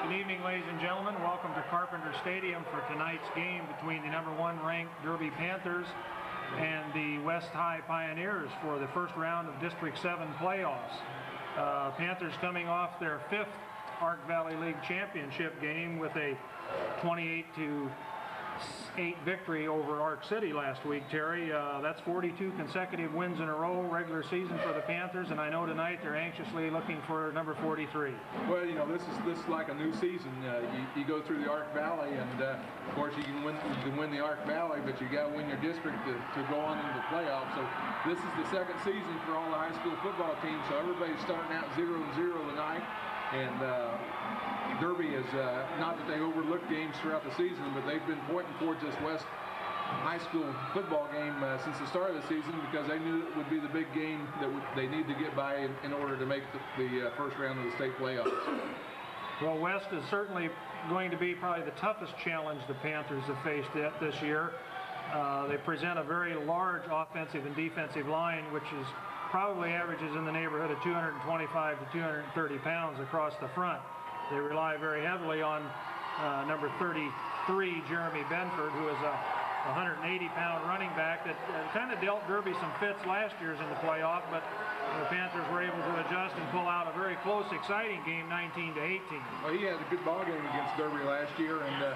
Good evening, ladies and gentlemen. Welcome to Carpenter Stadium for tonight's game between the #1 ranked Derby Panthers and the West High Pioneers for the first round of District 7 playoffs. Panthers coming off their 5th Ark Valley League championship game with a 28-8 victory over Ark City last week, Terry. That's 42 consecutive wins in a row, regular season for the Panthers, and I know tonight they're anxiously looking for number 43. Well, you know, this is like a new season. You go through the Ark Valley, and of course you can win the Ark Valley, but you got to win your district to go on into the playoffs. So this is the second season for all the high school football teams. So everybody's starting out 0-0 tonight, and Derby is not that they overlooked games throughout the season, but they've been pointing towards this West high school football game since the start of the season, because they knew it would be the big game that they need to get by in order to make the first round of the state playoffs. Well, West is certainly going to be probably the toughest challenge the Panthers have faced this year. They present a very large offensive and defensive line, which is probably averages in the neighborhood of 225 to 230 pounds across the front. They rely very heavily on number 33, Jeremy Benford, who is a 180-pound running back that kind of dealt Derby some fits last year's in the playoff, but the Panthers were able to adjust and pull out a very close, exciting game, 19-18. Well, he had a good ball game against Derby last year, and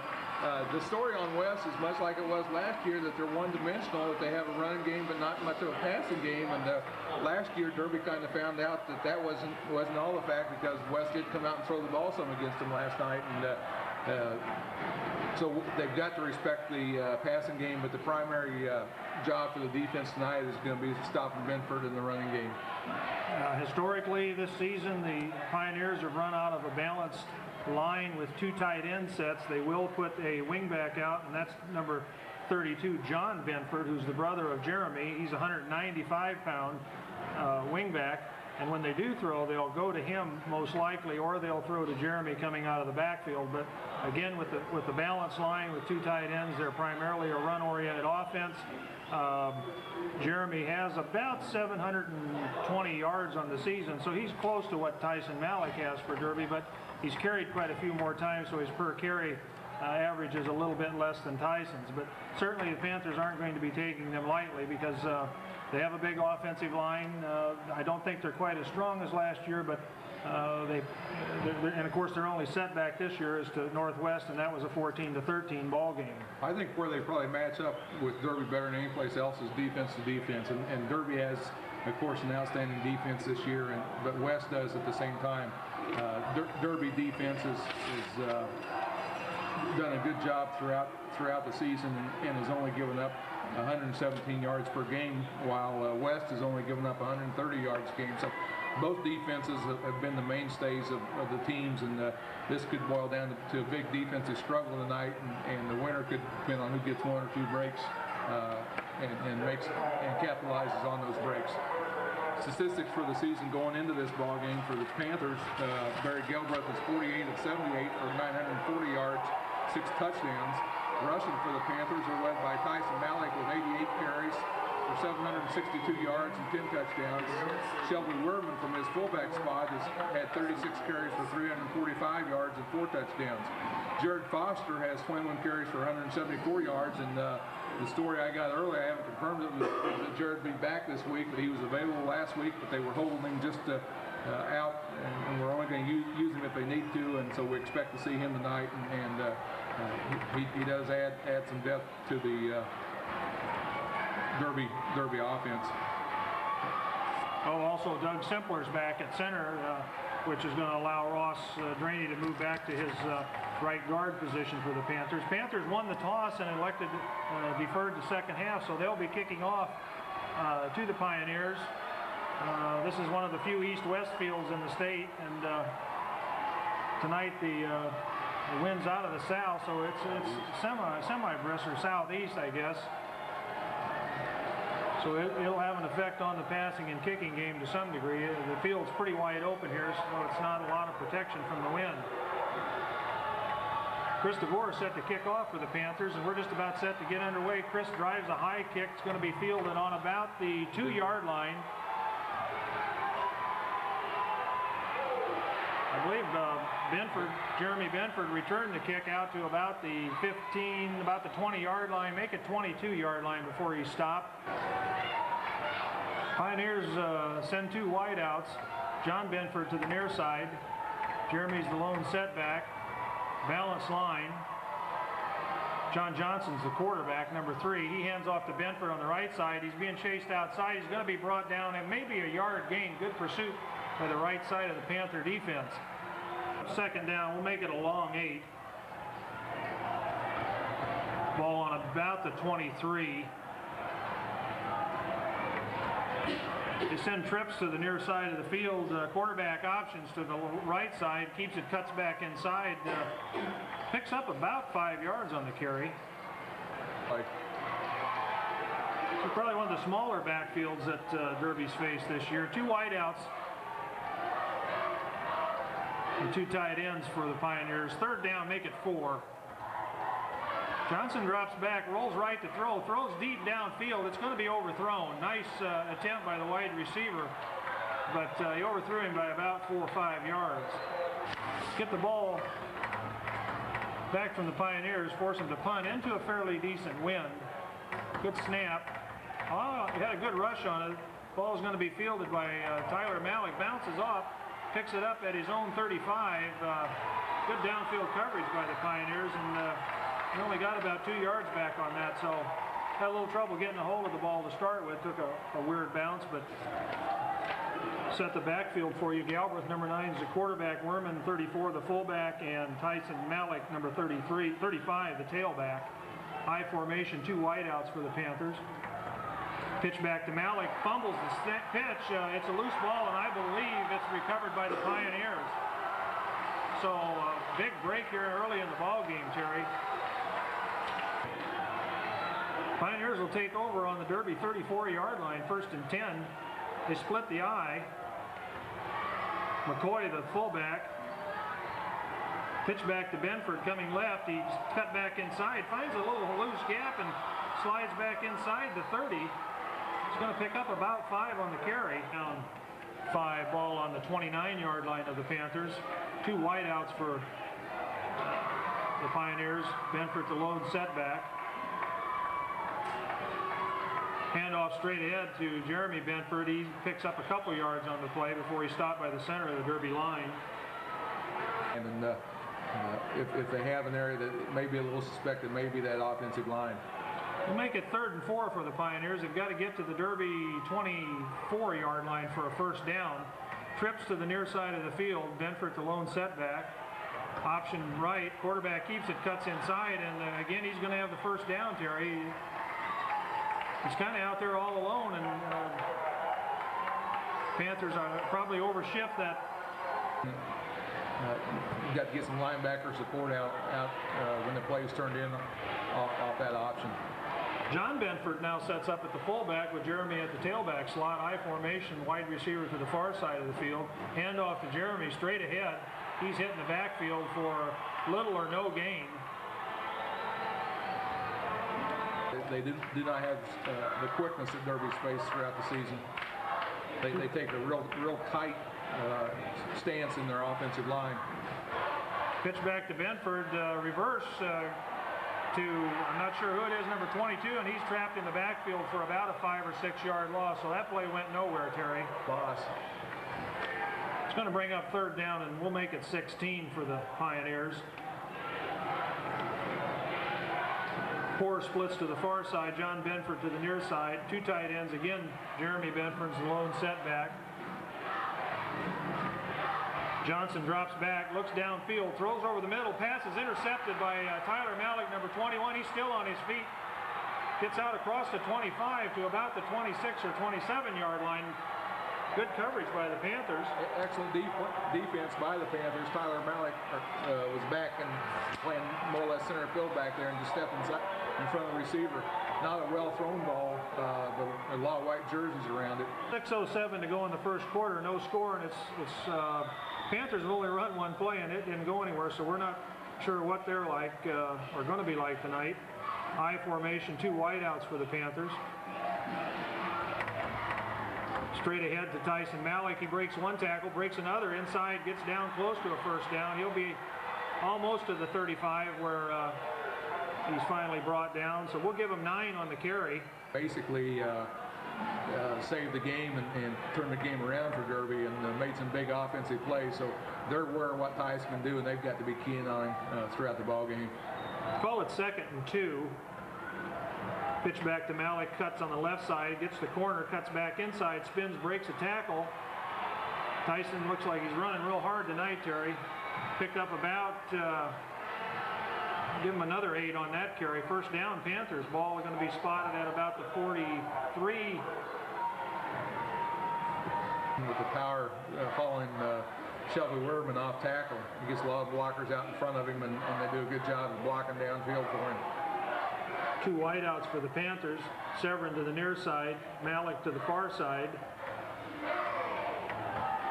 the story on West is much like it was last year, that they're one-dimensional, that they have a running game but not much of a passing game. And last year, Derby kind of found out that wasn't all the fact, because West did come out and throw the ball some against them last night, and so they've got to respect the passing game. But the primary job for the defense tonight is going to be stopping Benford in the running game. Historically, this season, the Pioneers have run out of a balanced line with 2 tight end sets. They will put a wingback out, and that's number 32, John Benford, who's the brother of Jeremy. He's a 195-pound wingback, and when they do throw, they'll go to him most likely, or they'll throw to Jeremy coming out of the backfield. But again, with the balanced line with 2 tight ends, they're primarily a run-oriented offense. Jeremy has about 720 yards on the season, so he's close to what Tyson Malik has for Derby, but he's carried quite a few more times, so his per carry average is a little bit less than Tyson's. But certainly the Panthers aren't going to be taking them lightly, because they have a big offensive line. I don't think they're quite as strong as last year, but and of course their only setback this year is to Northwest, and that was a 14-13 ball game. I think where they probably match up with Derby better than any place else is defense to defense, and Derby has, of course, an outstanding defense this year, but West does at the same time. Derby defense has done a good job throughout the season, and has only given up 117 yards per game, while West has only given up 130 yards a game. So both defenses have been the mainstays of the teams, and this could boil down to a big defensive struggle tonight, and the winner could depend on who gets 1 or 2 breaks and capitalizes on those breaks. Statistics for the season going into this ball game for the Panthers: Barry Gelbreath is 48 of 78 for 940 yards, 6 touchdowns. Rushing for the Panthers are led by Tyson Malik with 88 carries for 762 yards and 10 touchdowns. Shelby Wehrman from his fullback spot has had 36 carries for 345 yards and 4 touchdowns. Jared Foster has 21 carries for 174 yards, and the story I got earlier, I haven't confirmed it, was that Jared will be back this week, but he was available last week, but they were holding him just out, and we're only going to use him if they need to, and so we expect to see him tonight, and he does add some depth to the Derby offense. Oh, also Doug Simpler's back at center, which is going to allow Ross Draney to move back to his right guard position for the Panthers. Panthers won the toss and deferred the second half, so they'll be kicking off to the Pioneers. This is one of the few east-west fields in the state, and tonight the wind's out of the south, so it's semi-brisk or southeast, I guess. So it'll have an effect on the passing and kicking game to some degree. The field's pretty wide open here, so it's not a lot of protection from the wind. Chris Devore is set to kick off for the Panthers, and we're just about set to get underway. Chris drives a high kick. It's going to be fielded on about the 2-yard line. I I believe Jeremy Benford returned the kick out to about the 15, about the 20-yard line, make it 22-yard line before he stopped. Pioneers send two wideouts. John Benford to the near side. Jeremy's the lone setback. Balanced line. John Johnson's the quarterback, number 3. He hands off to Benford on the right side. He's being chased outside. He's going to be brought down and maybe a yard gain. Good pursuit by the right side of the Panther defense. Second down, we'll make it a long 8. Ball on about the 23. They send trips to the near side of the field. Quarterback options to the right side. Keeps it, cuts back inside. Picks up about 5 yards on the carry. So probably one of the smaller backfields that Derby's faced this year. Two wideouts and two tight ends for the Pioneers. Third down, make it 4. Johnson drops back, rolls right to throw, throws deep downfield. It's going to be overthrown. Nice attempt by the wide receiver, but he overthrew him by about 4 or 5 yards. Get the ball back from the Pioneers, force him to punt into a fairly decent wind. Good snap. Oh, he had a good rush on it. Ball is going to be fielded by Tyler Malik. Bounces off, picks it up at his own 35. Good downfield coverage by the Pioneers, and he only got about 2 yards back on that, so had a little trouble getting a hold of the ball to start with. Took a weird bounce, but set the backfield for you. Galbraith, number 9, is the quarterback. Wehrman, 34, the fullback, and Tyson Malik, number 35, the tailback. High formation, two wideouts for the Panthers. Pitch back to Malik, fumbles the pitch. It's a loose ball, and I believe it's recovered by the Pioneers. So big break here early in the ball game, Terry. Pioneers will take over on the Derby 34-yard line, 1st and 10. They split the I. McCoy, the fullback. Pitch back to Benford, coming left. He's cut back inside, finds a little loose gap and slides back inside the 30. He's going to pick up about 5 on the carry. Down 5, ball on the 29-yard line of the Panthers. Two wideouts for the Pioneers. Benford, the lone setback. Handoff straight ahead to Jeremy Benford. He picks up a couple yards on the play before he's stopped by the center of the Derby line. And if they have an area that may be a little suspected, maybe that offensive line. We'll make it 3rd and 4 for the Pioneers. They've got to get to the Derby 24-yard line for a first down. Trips to the near side of the field. Benford, the lone setback. Option right. Quarterback keeps it, cuts inside, and again he's going to have the first down, Terry. He's kind of out there all alone, and Panthers are probably overshift that. You've got to get some linebacker support out when the play is turned in off that option. John Benford now sets up at the fullback with Jeremy at the tailback slot. I formation, wide receiver to the far side of the field. Handoff to Jeremy straight ahead. He's hitting the backfield for little or no gain. They did not have the quickness that Derby's faced throughout the season. They take a real tight stance in their offensive line. Pitch back to Benford, reverse to, I'm not sure who it is, number 22, and he's trapped in the backfield for about a 5 or 6 yard loss. So that play went nowhere, Terry. Boss. It's going to bring up 3rd down, and we'll make it 16 for the Pioneers. Poor splits to the far side. John Benford to the near side. Two tight ends. Again, Jeremy Benford's the lone setback. Johnson drops back, looks downfield, throws over the middle. Pass is intercepted by Tyler Malik, number 21. He's still on his feet. Gets out across the 25 to about the 26 or 27-yard line. Good coverage by the Panthers. Excellent defense by the Panthers. Tyler Malik was back and playing more or less center field back there and just stepped inside in front of the receiver. Not a well-thrown ball, but a lot of white jerseys around it. 6:07 to go in the first quarter, no score, and it's Panthers have only run one play and it didn't go anywhere, so we're not sure what they're like or going to be like tonight. I formation, two wideouts for the Panthers. Straight ahead to Tyson Malik. He breaks one tackle, breaks another, inside, gets down close to a first down. He'll be almost to the 35 where he's finally brought down. So we'll give him 9 on the carry. Basically saved the game and turned the game around for Derby and made some big offensive plays. So they're aware of what Tyson can do, and they've got to be keying on him throughout the ball game. Call it 2nd and 2. Pitch back to Malik, cuts on the left side, gets the corner, cuts back inside, spins, breaks a tackle. Tyson looks like he's running real hard tonight, Terry. Picked up about, give him another 8 on that carry. First down, Panthers. Ball is going to be spotted at about the 43. With the power following Shelby Wehrman off tackle. He gets a lot of blockers out in front of him, and they do a good job of blocking downfield for him. 2 wideouts for the Panthers. Severin to the near side, Malik to the far side.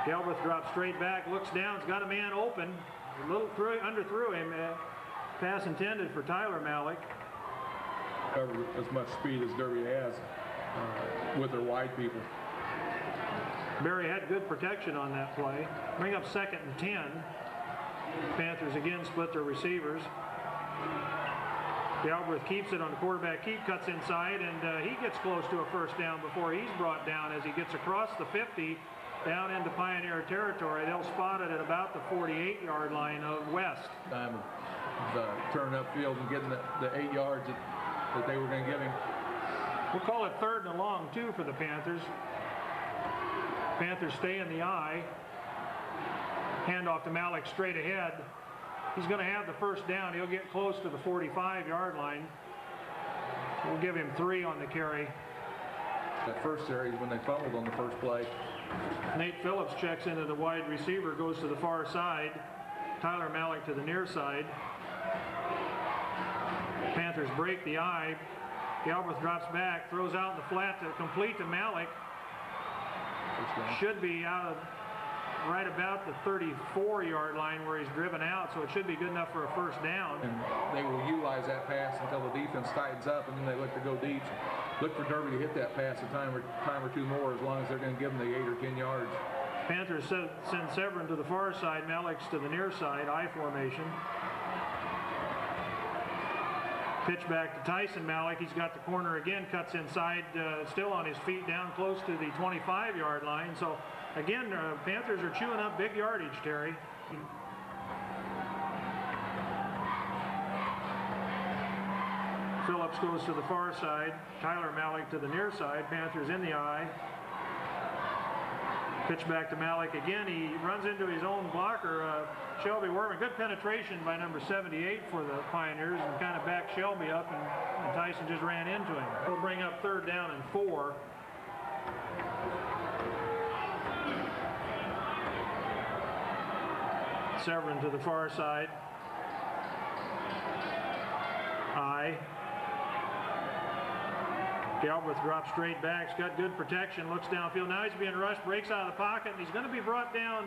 Galbraith drops straight back, looks down, he's got a man open. A little underthrew him. Pass intended for Tyler Malik. Cover as much speed as Derby has with their wide people. Barry had good protection on that play. Bring up 2nd and 10. Panthers again split their receivers. Galbraith keeps it on the quarterback keep, cuts inside, and he gets close to a first down before he's brought down as he gets across the 50 down into Pioneer territory. They'll spot it at about the 48-yard line of West. Time of turning upfield and getting the 8 yards that they were going to give him. We'll call it 3rd and long, too, for the Panthers. Panthers stay in the eye. Handoff to Malik straight ahead. He's going to have the first down. He'll get close to the 45-yard line. We'll give him 3 on the carry. That first series when they fumbled on the first play. Nate Phillips checks into the wide receiver, goes to the far side. Tyler Malik to the near side. Panthers break the eye. Galbraith drops back, throws out in the flat to complete to Malik. Should be out of right about the 34-yard line where he's driven out, so it should be good enough for a first down. And they will utilize that pass until the defense tightens up, and then they look to go deep. Look for Derby to hit that pass a time or two more, as long as they're going to give them the 8 or 10 yards. Panthers send Severin to the far side, Malik's to the near side, I formation. Pitch back to Tyson Malik. He's got the corner again, cuts inside, still on his feet, down close to the 25-yard line. So again, Panthers are chewing up big yardage, Terry. Phillips goes to the far side. Tyler Malik to the near side. Panthers in the eye. Pitch back to Malik again. He runs into his own blocker, Shelby Wehrman. Good penetration by number 78 for the Pioneers, and kind of backed Shelby up, and Tyson just ran into him. He'll bring up 3rd down and 4. Severin to the far side. Galbraith drops straight back. He's got good protection. Looks downfield. Now he's being rushed. Breaks out of the pocket. And he's going to be brought down.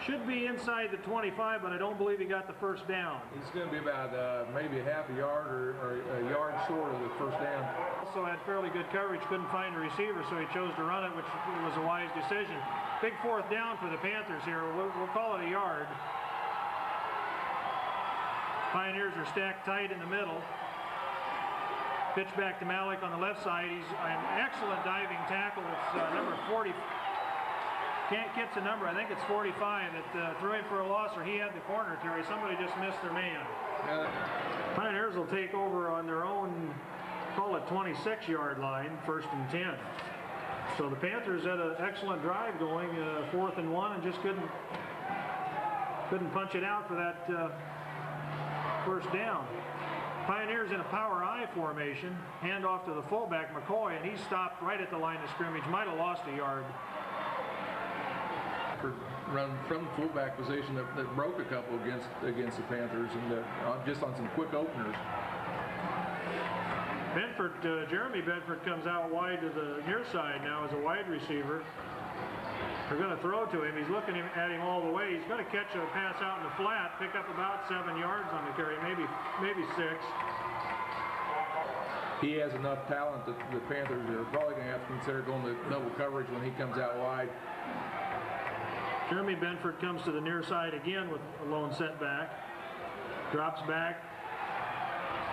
Should be inside the 25, but I don't believe he got the first down. He's going to be about maybe a half a yard or a yard short of the first down. Also had fairly good coverage. Couldn't find a receiver, so he chose to run it, which was a wise decision. Big 4th down for the Panthers here. We'll call it a yard. Pioneers are stacked tight in the middle. Pitch back to Malik on the left side. He's an excellent diving tackle. It's number 40. Can't get the number. I think it's 45 that threw him for a loss, or he had the corner, Terry. Somebody just missed their man. Pioneers will take over on their own, call it 26-yard line, 1st and 10. So the Panthers had an excellent drive going, 4th and 1, and just couldn't punch it out for that first down. Pioneers in a power I formation. Hand off to the fullback, McCoy, and he stopped right at the line of scrimmage. Might have lost a yard. Run from the fullback position that broke a couple against the Panthers, and just on some quick openers. Bedford, Jeremy Bedford comes out wide to the near side now as a wide receiver. They're going to throw to him. He's looking at him all the way. He's going to catch a pass out in the flat, pick up about 7 yards on the carry, maybe 6. He has enough talent that the Panthers are probably going to have to consider going to double coverage when he comes out wide. Jeremy Benford comes to the near side again with a lone setback. Drops back.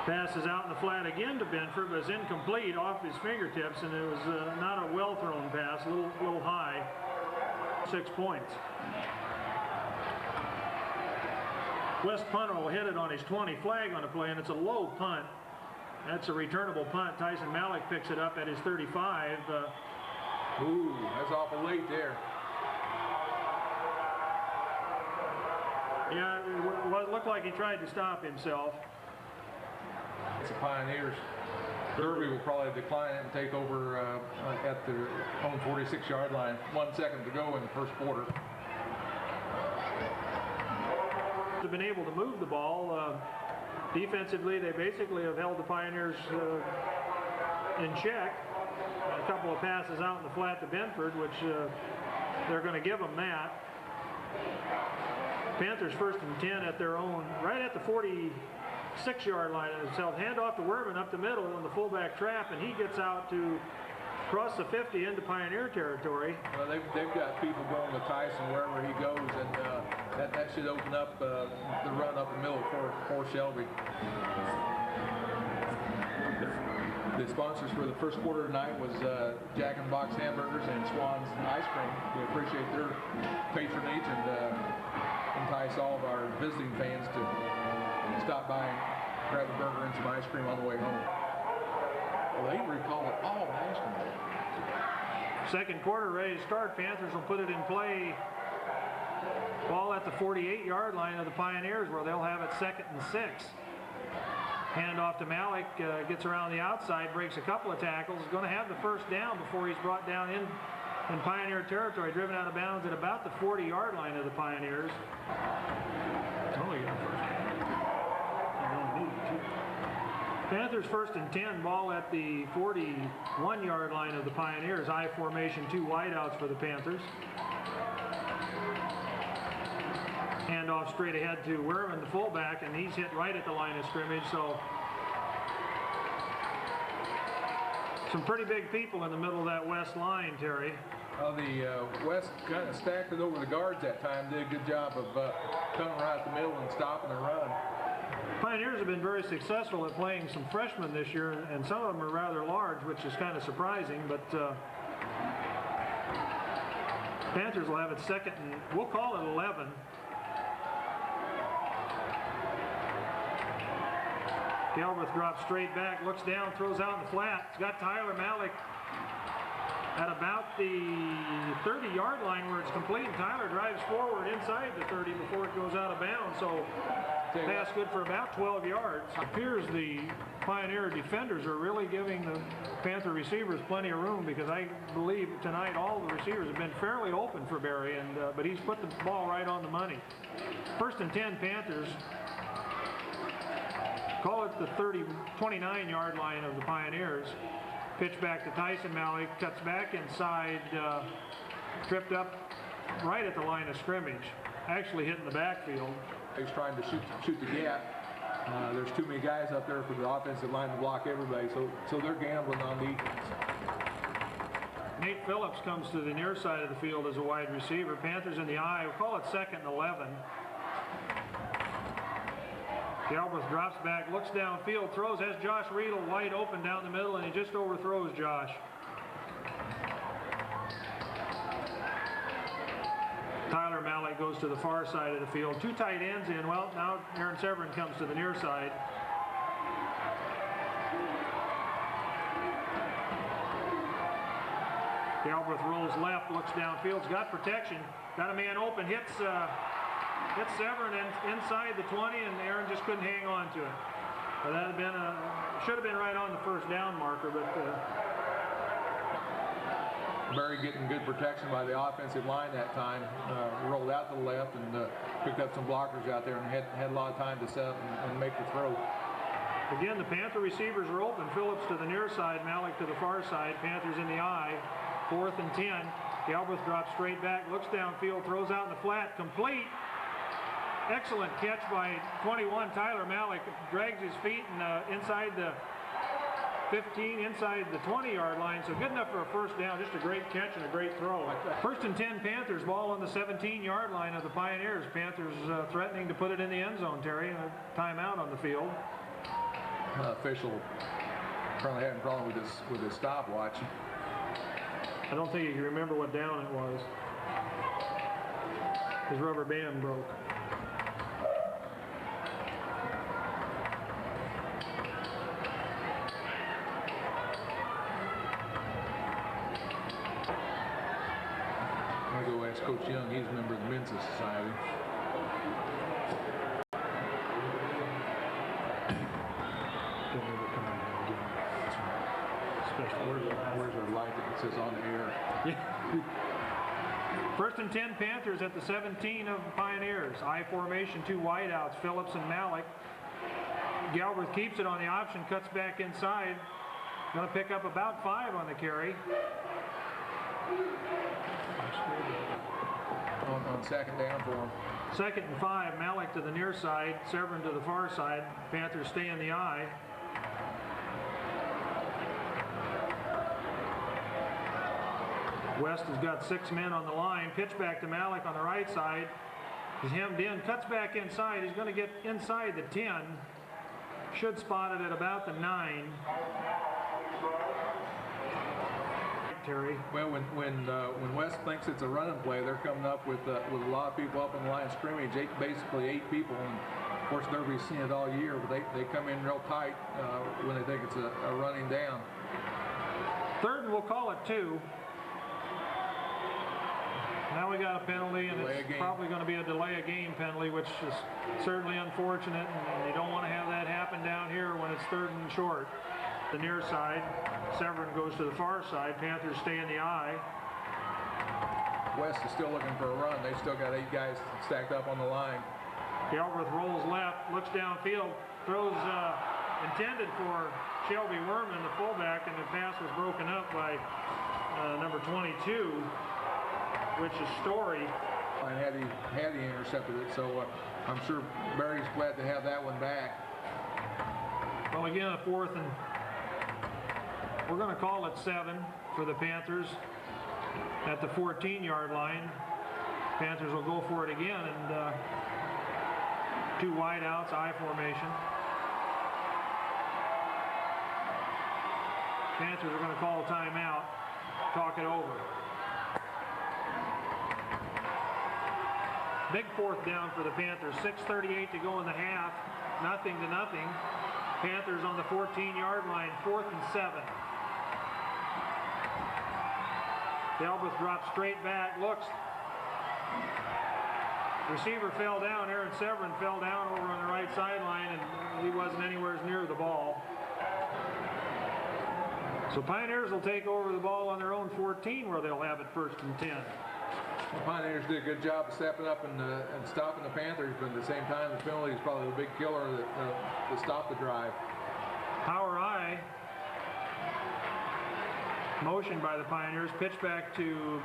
Passes out in the flat again to Benford, but it's incomplete off his fingertips, and it was not a well-thrown pass, a little high. 6 points. West punter will hit it on his 20, flag on the play, and it's a low punt. That's a returnable punt. Tyson Malik picks it up at his 35. Ooh, that's awful late there. Yeah, it looked like he tried to stop himself. It's the Pioneers. Derby will probably decline it and take over at their own 46-yard line. 1 second to go in the first quarter. They've been able to move the ball. Defensively, they basically have held the Pioneers in check. A couple of passes out in the flat to Benford, which they're going to give them that. Panthers 1st and 10 at their own, right at the 46-yard line of themselves. Hand off to Wehrman up the middle in the fullback trap, and he gets out to cross the 50 into Pioneer territory. Well, they've got people going with Tyson wherever he goes, and that should open up the run up the middle for Shelby. The sponsors for the first quarter tonight was Jack in the Box Hamburgers and Swan's Ice Cream. We appreciate their patronage and entice all of our visiting fans to stop by and grab a burger and some ice cream on the way home. Well, they recall it all national. Second quarter ready to start. Panthers will put it in play. Ball at the 48-yard line of the Pioneers, where they'll have it 2nd and 6. Hand off to Malik, gets around the outside, breaks a couple of tackles. Is going to have the first down before he's brought down in Pioneer territory, driven out of bounds at about the 40-yard line of the Pioneers. Oh, yeah, Panthers 1st and 10, ball at the 41-yard line of the Pioneers. I formation, 2 wideouts for the Panthers. Hand off straight ahead to Wehrman, the fullback, and he's hit right at the line of scrimmage. So some pretty big people in the middle of that West line, Terry. Well, the West kind of stacked it over the guards that time. Did a good job of coming right at the middle and stopping the run. Pioneers have been very successful at playing some freshmen this year, and some of them are rather large, which is kind of surprising, but Panthers will have it 2nd and we'll call it 11. Galbraith drops straight back, looks down, throws out in the flat. It's got Tyler Malik at about the 30-yard line where it's complete, and Tyler drives forward inside the 30 before it goes out of bounds. So pass good for about 12 yards. It appears the Pioneer defenders are really giving the Panther receivers plenty of room, because I believe tonight all the receivers have been fairly open for Barry, and but he's put the ball right on the money. 1st and 10 Panthers. Call it the 29-yard line of the Pioneers. Pitch back to Tyson Malik, cuts back inside, tripped up right at the line of scrimmage, actually hitting the backfield. He's trying to shoot the gap. There's too many guys up there for the offensive line to block everybody, so they're gambling on defense. Nate Phillips comes to the near side of the field as a wide receiver. Panthers in the eye. We'll call it 2nd and 11. Galbraith drops back, looks downfield, throws, has Josh Riedel wide open down the middle, and he just overthrows Josh. Tyler Malik goes to the far side of the field. 2 tight ends in. Well, now Aaron Severin comes to the near side. Galbraith rolls left, looks downfield, got protection, got a man open, hits Severin inside the 20, and Aaron just couldn't hang on to it. But that had been should have been right on the first down marker, but Barry getting good protection by the offensive line that time. Rolled out to the left and picked up some blockers out there, and had a lot of time to set up and make the throw. Again, the Panther receivers are open. Phillips to the near side, Malik to the far side. Panthers in the eye. 4th and 10. Galbraith drops straight back, looks downfield, throws out in the flat, complete. Excellent catch by 21, Tyler Malik. Drags his feet and inside the 15 inside the 20-yard line, so good enough for a first down. Just a great catch and a great throw. First and 10 Panthers, ball on the 17-yard line of the Pioneers. Panthers threatening to put it in the end zone, Terry. A timeout on the field. Official probably having a problem with his stopwatch. I don't think he can remember what down it was. His rubber band broke. I'll go ask Coach Young. He's a member of the Mensa Society. Where's our light that says on the air? First and 10 Panthers at the 17 of Pioneers. I formation, 2 wideouts, Phillips and Malik. Galbraith keeps it on the option, cuts back inside. Going to pick up about 5 on the carry. On second down for him. Second and 5, Malik to the near side, Severin to the far side. Panthers stay in the I. West has got 6 men on the line. Pitch back to Malik on the right side. He's hemmed in, cuts back inside. He's going to get inside the 10. Should spot it at about the 9. Terry. Well, when West thinks it's a running play, they're coming up with a lot of people up in the line of scrimmage. Basically 8 people, and of course Derby's seen it all year. But they come in real tight when they think it's a running down. Third, and we'll call it 2. Now we got a penalty, and it's probably going to be a delay of game penalty, which is certainly unfortunate, and you don't want to have that happen down here when it's 3rd and short. The near side, Severin goes to the far side. Panthers stay in the I. West is still looking for a run. They still got 8 guys stacked up on the line. Galbraith rolls left, looks downfield, throws intended for Shelby Wehrman, the fullback, and the pass was broken up by number 22. Which is Story. And had he intercepted it, so I'm sure Barry's glad to have that one back. Well, again, a 4th, and we're going to call it 7 for the Panthers at the 14-yard line. Panthers will go for it again, and 2 wideouts, I formation. Panthers are going to call a timeout, talk it over. Big 4th down for the Panthers. 6:38 to go in the half. 0-0. Panthers on the 14-yard line. 4th and 7. Galbraith drops straight back. Looks. Receiver fell down. Aaron Severin fell down over on the right sideline, and he wasn't anywhere near the ball. So Pioneers will take over the ball on their own 14, where they'll have it 1st and 10. The Pioneers did a good job of stepping up and stopping the Panthers, but at the same time, the penalty is probably the big killer that stopped the drive. Power I. Motion by the Pioneers. Pitch back to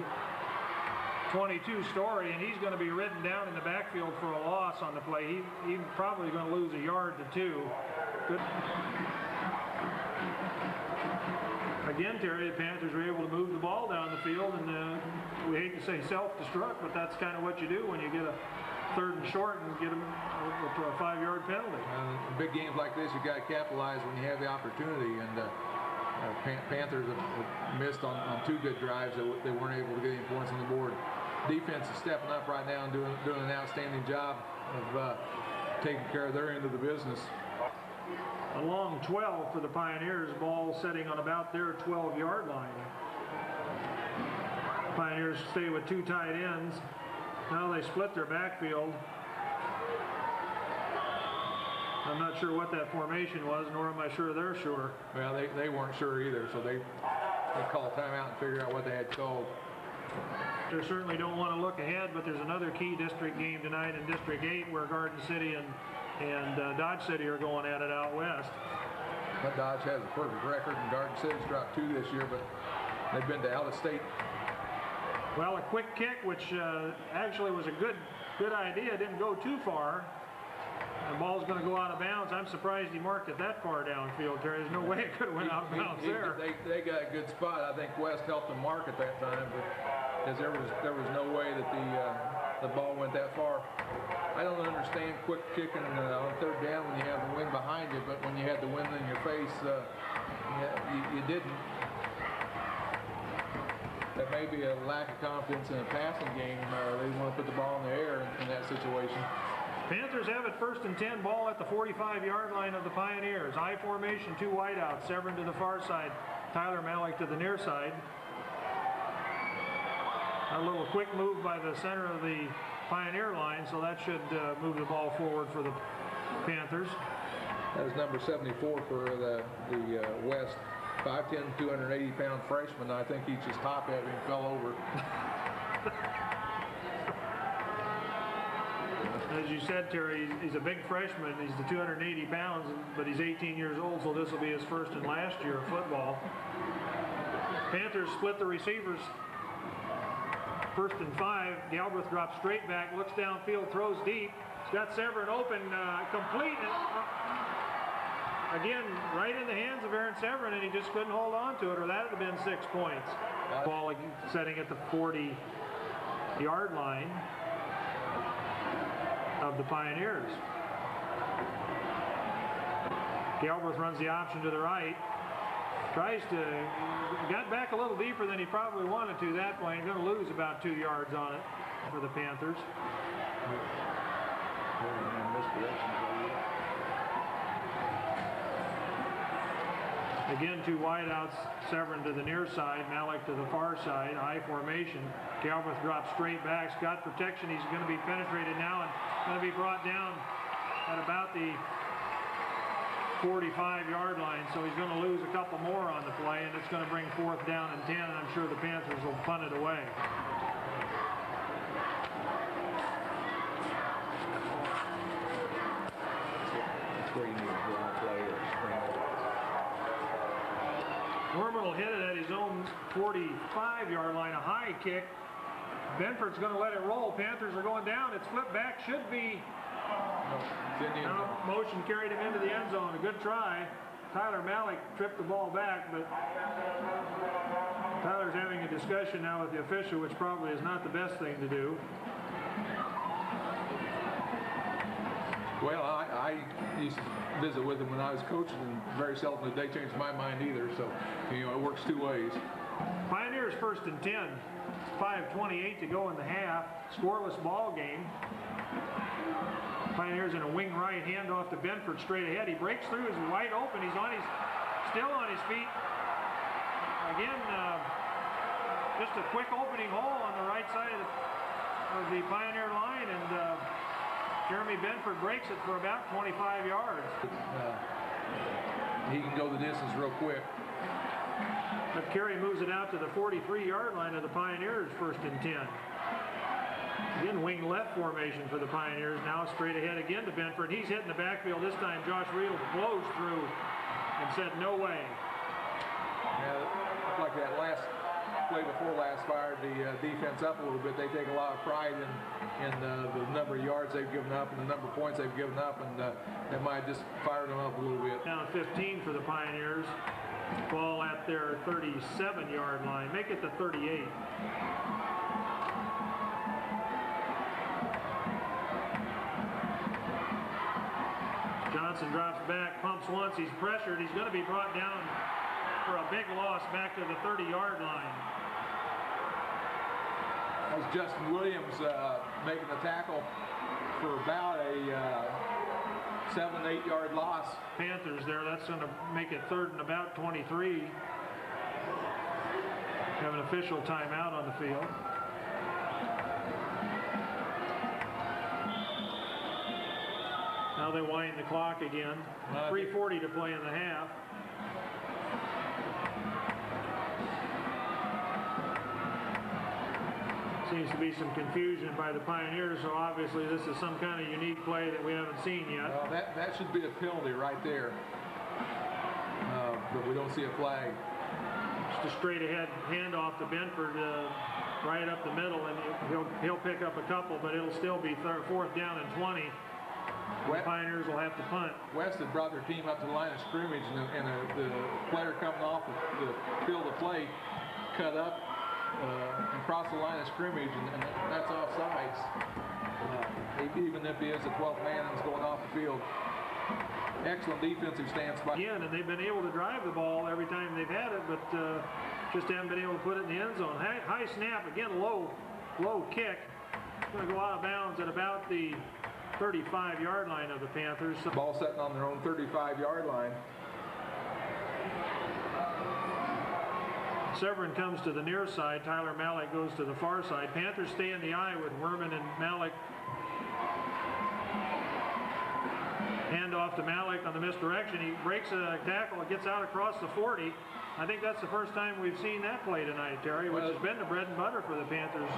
22 Story, and he's going to be ridden down in the backfield for a loss on the play. He's probably going to lose a yard to 2. Good. Again, Terry, the Panthers were able to move the ball down the field, and we hate to say self-destruct, but that's kind of what you do when you get a 3rd and short and get them a 5-yard penalty. Big games like this, you got to capitalize when you have the opportunity, and Panthers have missed on 2 good drives that they weren't able to get any points on the board. Defense is stepping up right now and doing an outstanding job of taking care of their end of the business. A long 12 for the Pioneers, ball setting on about their 12-yard line. Pioneers stay with 2 tight ends. Now they split their backfield. I'm not sure what that formation was, nor am I sure they're sure. Well, they weren't sure either, so they called timeout and figured out what they had called. They certainly don't want to look ahead, but there's another key district game tonight in District 8 where Garden City and Dodge City are going at it out west. But Dodge has a perfect record, and Garden City's dropped 2 this year, but they've been to out-of-state. Well, a quick kick, which actually was a good idea, didn't go too far. The ball's going to go out of bounds. I'm surprised he marked it that far downfield, Terry. There's no way it could have went out of bounds there. They got a good spot. I think West helped them mark at that time, but because there was no way that the ball went that far. I don't understand quick kicking on third down when you have the wind behind you, but when you had the wind in your face, you didn't. That may be a lack of confidence in a passing game. They want to put the ball in the air in that situation. Panthers have it 1st and 10, ball at the 45-yard line of the Pioneers. I formation, 2 wideouts, Severin to the far side, Tyler Malik to the near side. A little quick move by the center of the Pioneer line, so that should move the ball forward for the Panthers. That was number 74 for the West. 5'10", 280-pound freshman. I think he just hopped at him and fell over. As you said, Terry, he's a big freshman. He's the 280 pounds, but he's 18 years old, so this will be his first and last year of football. Panthers split the receivers. 1st and 5. Galbraith drops straight back, looks downfield, throws deep. He's got Severin open, complete. Again, right in the hands of Aaron Severin, and he just couldn't hold on to it, or that would have been 6 points. Ball setting at the 40-yard line of the Pioneers. Galbraith runs the option to the right. Got back a little deeper than he probably wanted to that point. He's going to lose about 2 yards on it for the Panthers. Again, 2 wideouts, Severin to the near side, Malik to the far side, I formation. Galbraith drops straight back, he's got protection, he's going to be penetrated now and going to be brought down at about the 45-yard line, so he's going to lose a couple more on the play, and it's going to bring 4th down and 10, and I'm sure the Panthers will punt it away. Wehrman will hit it at his own 45-yard line, a high kick. Benford's going to let it roll. Panthers are going down. It's flipped back. Should be. Now, motion carried him into the end zone. A good try. Tyler Malik tripped the ball back, but Tyler's having a discussion now with the official, which probably is not the best thing to do. Well, I used to visit with him when I was coaching, and very seldom did they change my mind either, so, it works 2 ways. Pioneers 1st and 10. 5:28 to go in the half. Scoreless ball game. Pioneers in a wing right, handoff to Benford straight ahead. He breaks through, he's wide open, he's still on his feet. Again, just a quick opening hole on the right side of the Pioneer line, and Jeremy Benford breaks it for about 25 yards. He can go the distance real quick. But Carey moves it out to the 43-yard line of the Pioneers, 1st and 10. Again, wing left formation for the Pioneers. Now straight ahead again to Benford. He's hitting the backfield. This time Josh Riedel blows through and said, no way. Yeah, like that last play before last fired the defense up a little bit. They take a lot of pride in the number of yards they've given up and the number of points they've given up, and they might have just fired them up a little bit. Down 15 for the Pioneers. Ball at their 37-yard line. Make it the 38. Johnson drops back, pumps once, he's pressured, he's going to be brought down for a big loss back to the 30-yard line. That was Justin Williams making the tackle for about a 7-8 yard loss. Panthers there, that's going to make it 3rd and about 23. Have an official timeout on the field. Now they wind the clock again. 3:40 to play in the half. Seems to be some confusion by the Pioneers, so obviously this is some kind of unique play that we haven't seen yet. Well, that should be a penalty right there, but we don't see a flag. Just a straight ahead handoff to Benford, right up the middle, and he'll pick up a couple, but it'll still be 4th down and 20. The Pioneers will have to punt. West had brought their team up to the line of scrimmage, and the player coming off the field of play cut up and crossed the line of scrimmage, and that's offsides. Even if he is the 12th man that's going off the field. Excellent defensive stance by. Again, and they've been able to drive the ball every time they've had it, but just haven't been able to put it in the end zone. High snap, again, low kick. Going to go out of bounds at about the 35-yard line of the Panthers. Ball sitting on their own 35-yard line. Severin comes to the near side. Tyler Malik goes to the far side. Panthers stay in the eye with Wehrman and Malik. Hand off to Malik on the misdirection. He breaks a tackle. It gets out across the 40. I think that's the first time we've seen that play tonight, Terry, which has been the bread and butter for the Panthers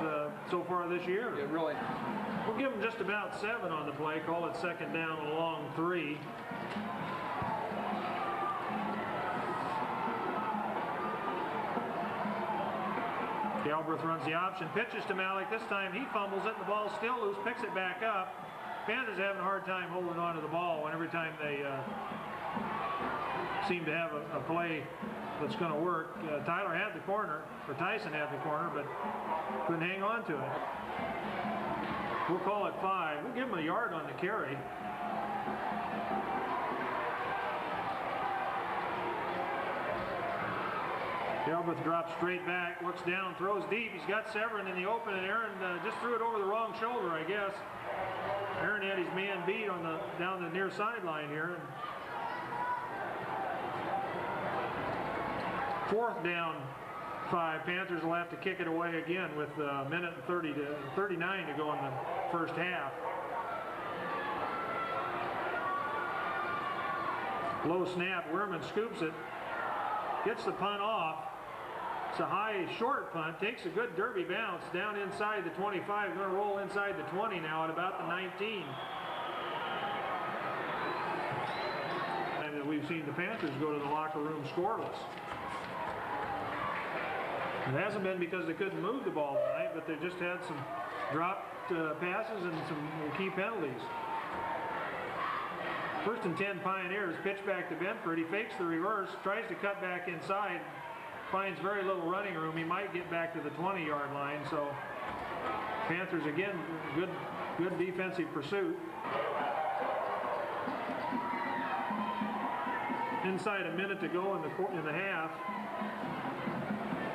so far this year. It really. We'll give them just about 7 on the play. Call it second down and a long 3. Galbraith runs the option, pitches to Malik. This time he fumbles it. The ball's still loose, picks it back up. Panthers having a hard time holding on to the ball, and every time they seem to have a play that's going to work. Tyler had the corner, or Tyson had the corner, but couldn't hang on to it. We'll call it 5. We'll give him a yard on the carry. Galbraith drops straight back, looks down, throws deep. He's got Severin in the open, and Aaron just threw it over the wrong shoulder, I guess. Aaron had his man beat down the near sideline here. 4th down, 5. Panthers will have to kick it away again with a minute and 39 to go in the first half. Low snap, Wehrman scoops it, gets the punt off. It's a high, short punt, takes a good derby bounce down inside the 25, going to roll inside the 20 now at about the 19. And we've seen the Panthers go to the locker room scoreless. It hasn't been because they couldn't move the ball tonight, but they just had some dropped passes and some key penalties. 1st and 10 Pioneers, pitch back to Benford. He fakes the reverse, tries to cut back inside, finds very little running room. He might get back to the 20-yard line, so Panthers again, good defensive pursuit. Inside a minute to go in the half.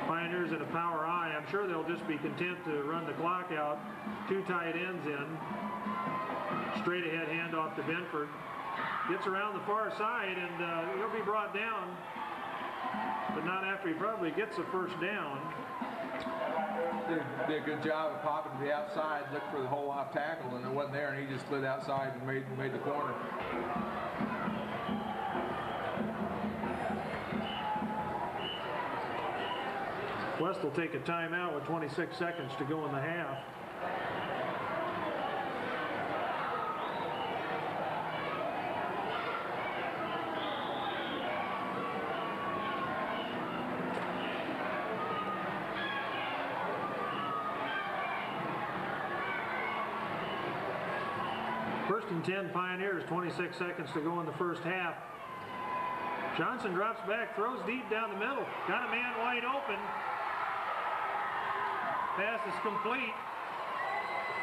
Pioneers in a power I. I'm sure they'll just be content to run the clock out. 2 tight ends in. Straight ahead handoff to Benford. Gets around the far side, and he'll be brought down, but not after he probably gets a first down. Did a good job of popping to the outside, looked for the hole off tackle, and it wasn't there, and he just slid outside and made the corner. West will take a timeout with 26 seconds to go in the half. First and 10 Pioneers, 26 seconds to go in the first half. Johnson drops back, throws deep down the middle. Got a man wide open. Pass is complete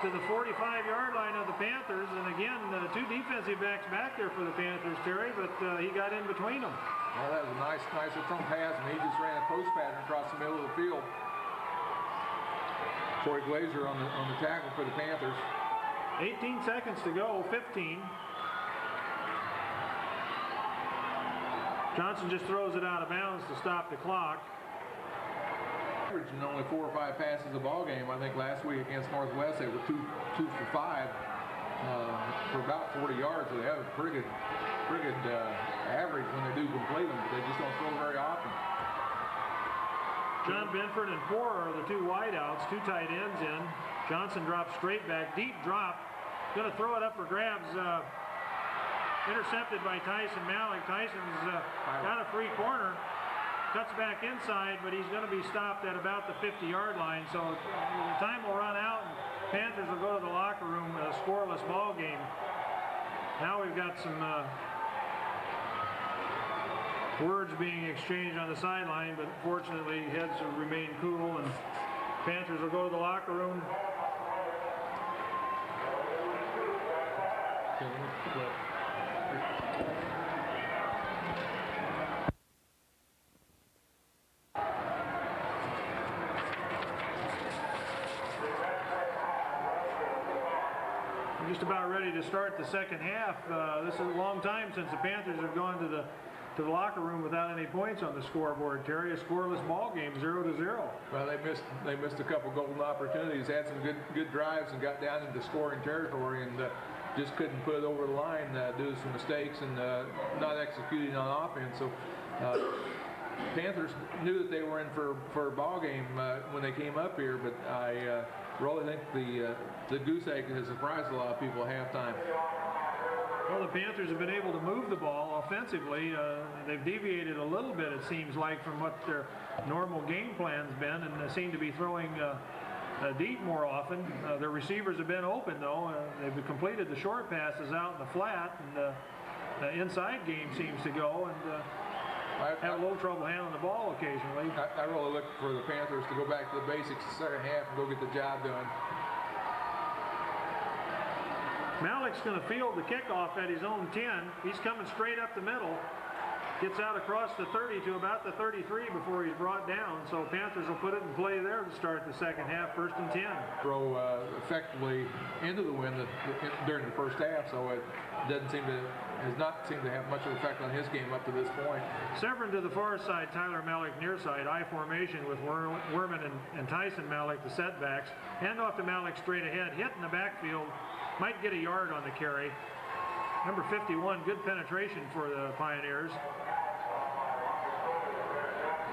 to the 45-yard line of the Panthers. And again, 2 defensive backs back there for the Panthers, Terry, but he got in between them. Well, that was a nice thrown pass, and he just ran a post pattern across the middle of the field. Troy Glazer on the tackle for the Panthers. 18 seconds to go, 15. Johnson just throws it out of bounds to stop the clock. Averaging only 4 or 5 passes a ball game. I think last week against Northwest they were 2 for 5 for about 40 yards. So they have a pretty good average when they do complete them, but they just don't throw very often. John Benford and Poor are the 2 wideouts, 2 tight ends in. Johnson drops straight back, deep drop. Going to throw it up for grabs. Intercepted by Tyson Malik. Tyson's got a free corner. Cuts back inside, but he's going to be stopped at about the 50-yard line. So the time will run out, and Panthers will go to the locker room, a scoreless ball game. Now we've got some words being exchanged on the sideline, but fortunately heads have remained cool, and Panthers will go to the locker room. We're just about ready to start the second half. This is a long time since the Panthers have gone to the locker room without any points on the scoreboard. Terry, a scoreless ball game, 0-0. Well, they missed a couple golden opportunities, had some good drives, and got down into scoring territory, and just couldn't put it over the line due to some mistakes and not executing on offense. So Panthers knew that they were in for a ball game when they came up here, but I really think the goose egg has surprised a lot of people at halftime. Well, the Panthers have been able to move the ball offensively. They've deviated a little bit, it seems like, from what their normal game plan's been, and they seem to be throwing deep more often. Their receivers have been open, though. They've completed the short passes out in the flat, and the inside game seems to go, and have a little trouble handling the ball occasionally. I really look for the Panthers to go back to the basics the second half and go get the job done. Malik's going to field the kickoff at his own 10. He's coming straight up the middle. Gets out across the 30 to about the 33 before he's brought down. So Panthers will put it in play there to start the second half, 1st and 10. Throw effectively into the wind during the first half, so it has not seemed to have much of an effect on his game up to this point. Severin to the far side, Tyler Malik near side, I formation with Wehrman and Tyson Malik, the setbacks. Hand off to Malik straight ahead, hit in the backfield, might get a yard on the carry. Number 51, good penetration for the Pioneers.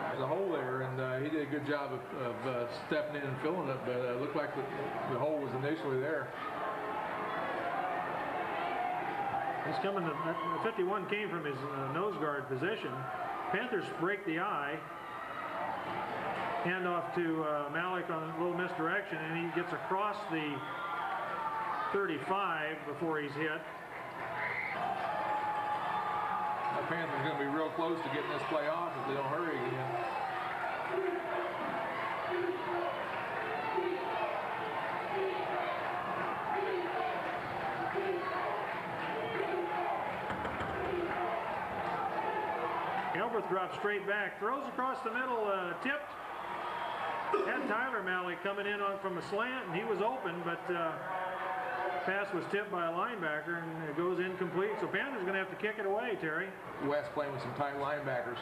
There's a hole there, and he did a good job of stepping in and filling it, but it looked like the hole was initially there. He's coming to, 51 came from his nose guard position. Panthers break the eye. Hand off to Malik on a little misdirection, and he gets across the 35 before he's hit. The Panthers are going to be real close to getting this play off if they don't hurry again. Elberth drops straight back, throws across the middle, tipped. Had Tyler Malik coming in from a slant, and he was open, but pass was tipped by a linebacker, and it goes incomplete. So Panthers going to have to kick it away, Terry. West playing with some tight linebackers.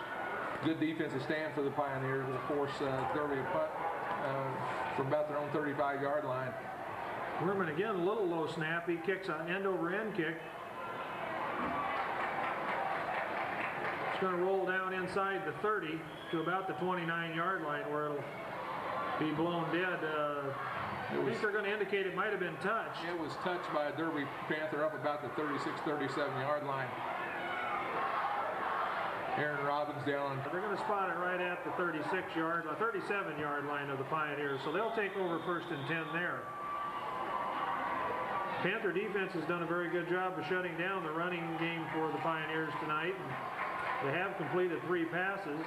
Good defensive stand for the Pioneers. Of course, there'll be a punt from about their own 35-yard line. Wehrman again, a little low snap. He kicks an end-over-end kick. It's going to roll down inside the 30 to about the 29-yard line, where it'll be blown dead. I think they're going to indicate it might have been touched. It was touched by a Derby Panther up about the 36, 37-yard line. Aaron Robbins down. They're going to spot it right at the 37-yard line of the Pioneers, so they'll take over 1st and 10 there. Panther defense has done a very good job of shutting down the running game for the Pioneers tonight. And they have completed 3 passes.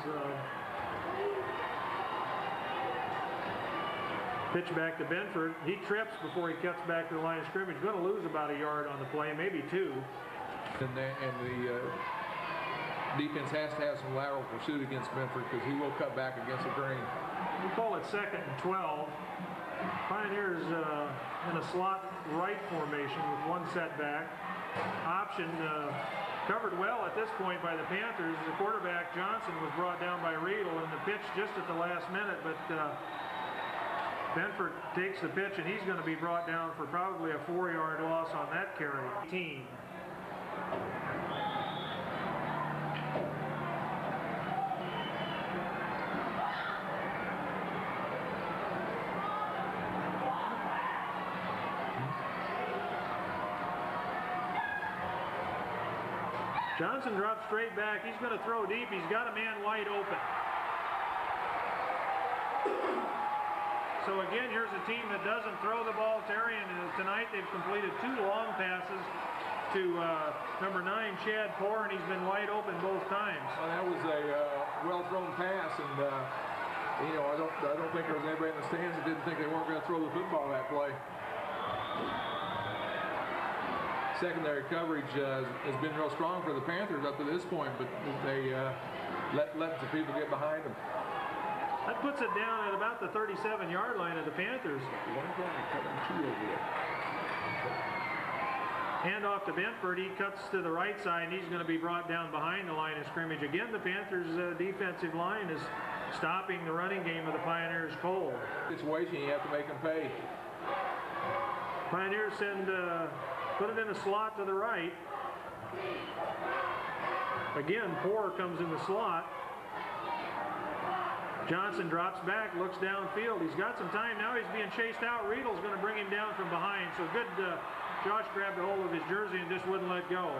Pitch back to Benford. He trips before he cuts back to the line of scrimmage. Going to lose about a yard on the play, maybe 2. And the defense has to have some lateral pursuit against Benford because he will cut back against the green. We call it 2nd and 12. Pioneers in a slot right formation with 1 setback. Option covered well at this point by the Panthers. The quarterback, Johnson, was brought down by Riedel in the pitch just at the last minute, but Benford takes the pitch, and he's going to be brought down for probably a 4-yard loss on that carry. 18. Johnson drops straight back. He's going to throw deep. He's got a man wide open. So again, here's a team that doesn't throw the ball, Terry, and tonight they've completed 2 long passes to number 9, Chad Poore, and he's been wide open both times. Well, that was a well-thrown pass, and you know, I don't think there was anybody in the stands that didn't think they weren't going to throw the football that play. Secondary coverage has been real strong for the Panthers up to this point, but they let some people get behind them. That puts it down at about the 37-yard line of the Panthers. One guy cutting 2 over there. Hand off to Bentford. He cuts to the right side, and he's going to be brought down behind the line of scrimmage. Again, the Panthers' defensive line is stopping the running game of the Pioneers cold. Situation, you have to make them pay. Pioneers put it in a slot to the right. Again, Poore comes in the slot. Johnson drops back, looks downfield. He's got some time now. He's being chased out. Riedel's going to bring him down from behind. So good. Josh grabbed a hold of his jersey and just wouldn't let go.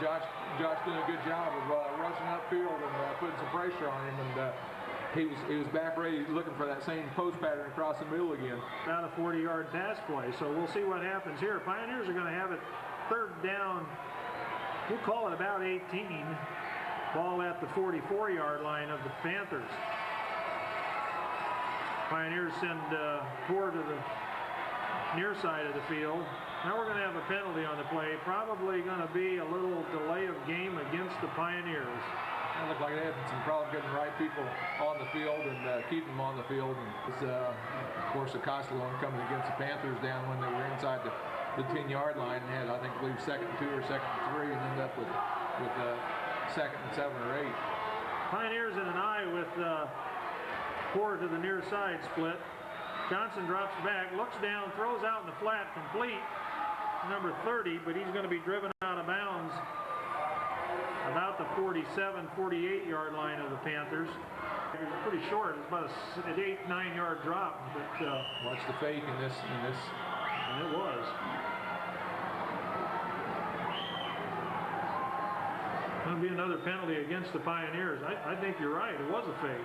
Josh did a good job of rushing upfield and putting some pressure on him, and he was back ready, looking for that same post pattern across the middle again. About a 40-yard pass play. So we'll see what happens here. Pioneers are going to have it third down. We'll call it about 18. Ball at the 44-yard line of the Panthers. Pioneers send Poore to the near side of the field. Now we're going to have a penalty on the play. Probably going to be a little delay of game against the Pioneers. It looked like they had some problem getting the right people on the field and keeping them on the field. And it's, of course, the Costello coming against the Panthers down when they were inside the 10-yard line and had, I believe, 2nd and 2 or 2nd and 3, and ended up with 2nd and 7 or 8. Pioneers in an eye with Poore to the near side split. Johnson drops back, looks down, throws out in the flat, complete. Number 30, but he's going to be driven out of bounds about the 47, 48-yard line of the Panthers. It was pretty short. It's about an 8, 9-yard drop. But watch the fake in this. And it was. Going to be another penalty against the Pioneers. I think you're right. It was a fake.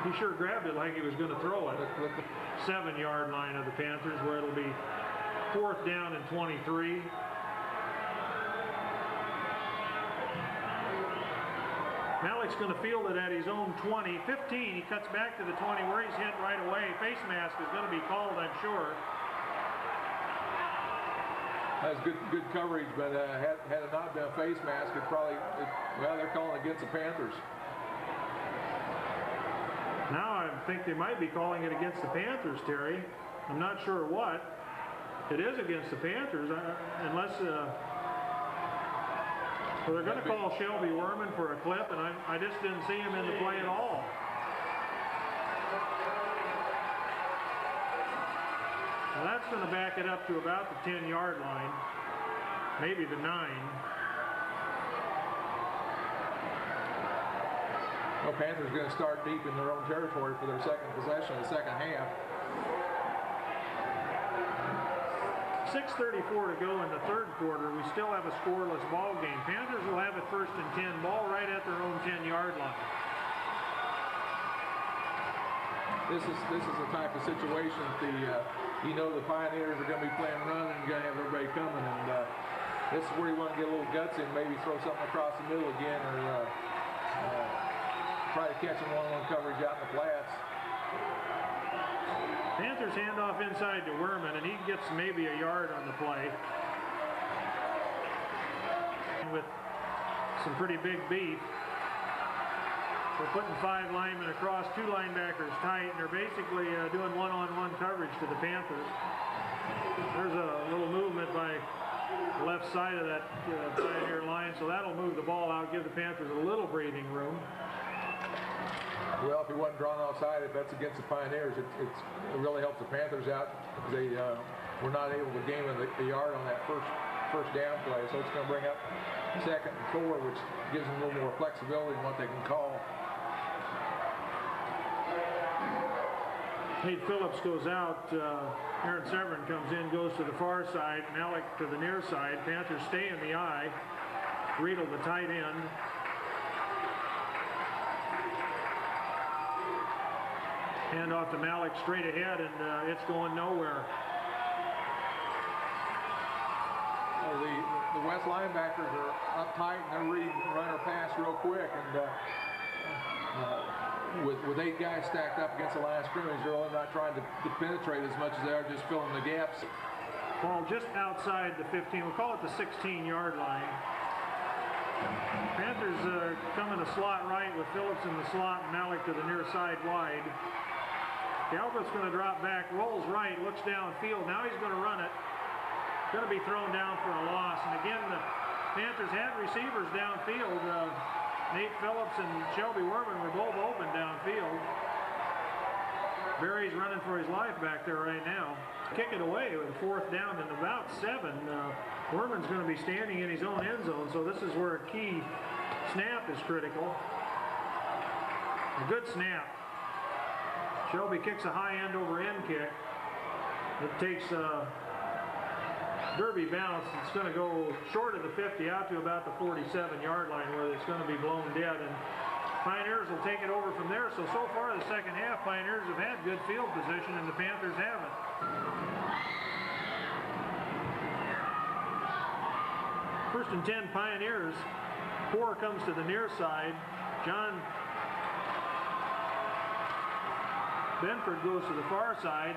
He sure grabbed it like he was going to throw it. 7-yard line of the Panthers, where it'll be 4th down and 23. Malik's going to field it at his own 20. 15, he cuts back to the 20 where he's hit right away. Face mask is going to be called, I'm sure. That's good coverage, but had it not been a face mask, well, they're calling against the Panthers. Now I think they might be calling it against the Panthers, Terry. I'm not sure what. It is against the Panthers, unless well, they're going to call Shelby Wehrman for a clip, and I just didn't see him in the play at all. Well, that's going to back it up to about the 10-yard line, maybe the 9. Well, Panthers going to start deep in their own territory for their second possession of the second half. 6:34 to go in the third quarter. We still have a scoreless ball game. Panthers will have it 1st and 10, ball right at their own 10-yard line. This is the type of situation that the Pioneers are going to be playing run and going to have everybody coming, and this is where you want to get a little guts in, maybe throw something across the middle again, or try to catch them one-on-one coverage out in the flats. Panthers hand off inside to Wehrman, and he gets maybe a yard on the play. With some pretty big beef. They're putting 5 linemen across, 2 linebackers tight, and they're basically doing one-on-one coverage to the Panthers. There's a little movement by the left side of that Pioneer line, so that'll move the ball out, give the Panthers a little breathing room. Well, if he wasn't drawn offside, if that's against the Pioneers, it really helps the Panthers out. They were not able to gain the yard on that first down play, so it's going to bring up 2nd and 4, which gives them a little more flexibility in what they can call. Nate Phillips goes out. Aaron Severin comes in, goes to the far side. Malik to the near side. Panthers stay in the eye. Riedel, the tight end. Hand off to Malik straight ahead, and it's going nowhere. West linebackers are uptight and they're reading run or pass real quick. And with 8 guys stacked up against the line of scrimmage, they're really not trying to penetrate as much as they are just filling the gaps. Ball just outside the 15. We'll call it the 16-yard line. Panthers coming to slot right with Phillips in the slot and Malik to the near side wide. Galbraith's going to drop back, rolls right, looks downfield. Now he's going to run it. Going to be thrown down for a loss. And again, the Panthers had receivers downfield. Nate Phillips and Shelby Wehrman were both open downfield. Barry's running for his life back there right now. Kick it away with a 4th down and about 7. Wehrman's going to be standing in his own end zone, so this is where a key snap is critical. A good snap. Shelby kicks a high end over end kick. It takes a derby bounce. It's going to go short of the 50 out to about the 47-yard line where it's going to be blown dead. And Pioneers will take it over from there. So far the second half, Pioneers have had good field position and the Panthers haven't. First and 10 Pioneers. 4 comes to the near side. John Benford goes to the far side.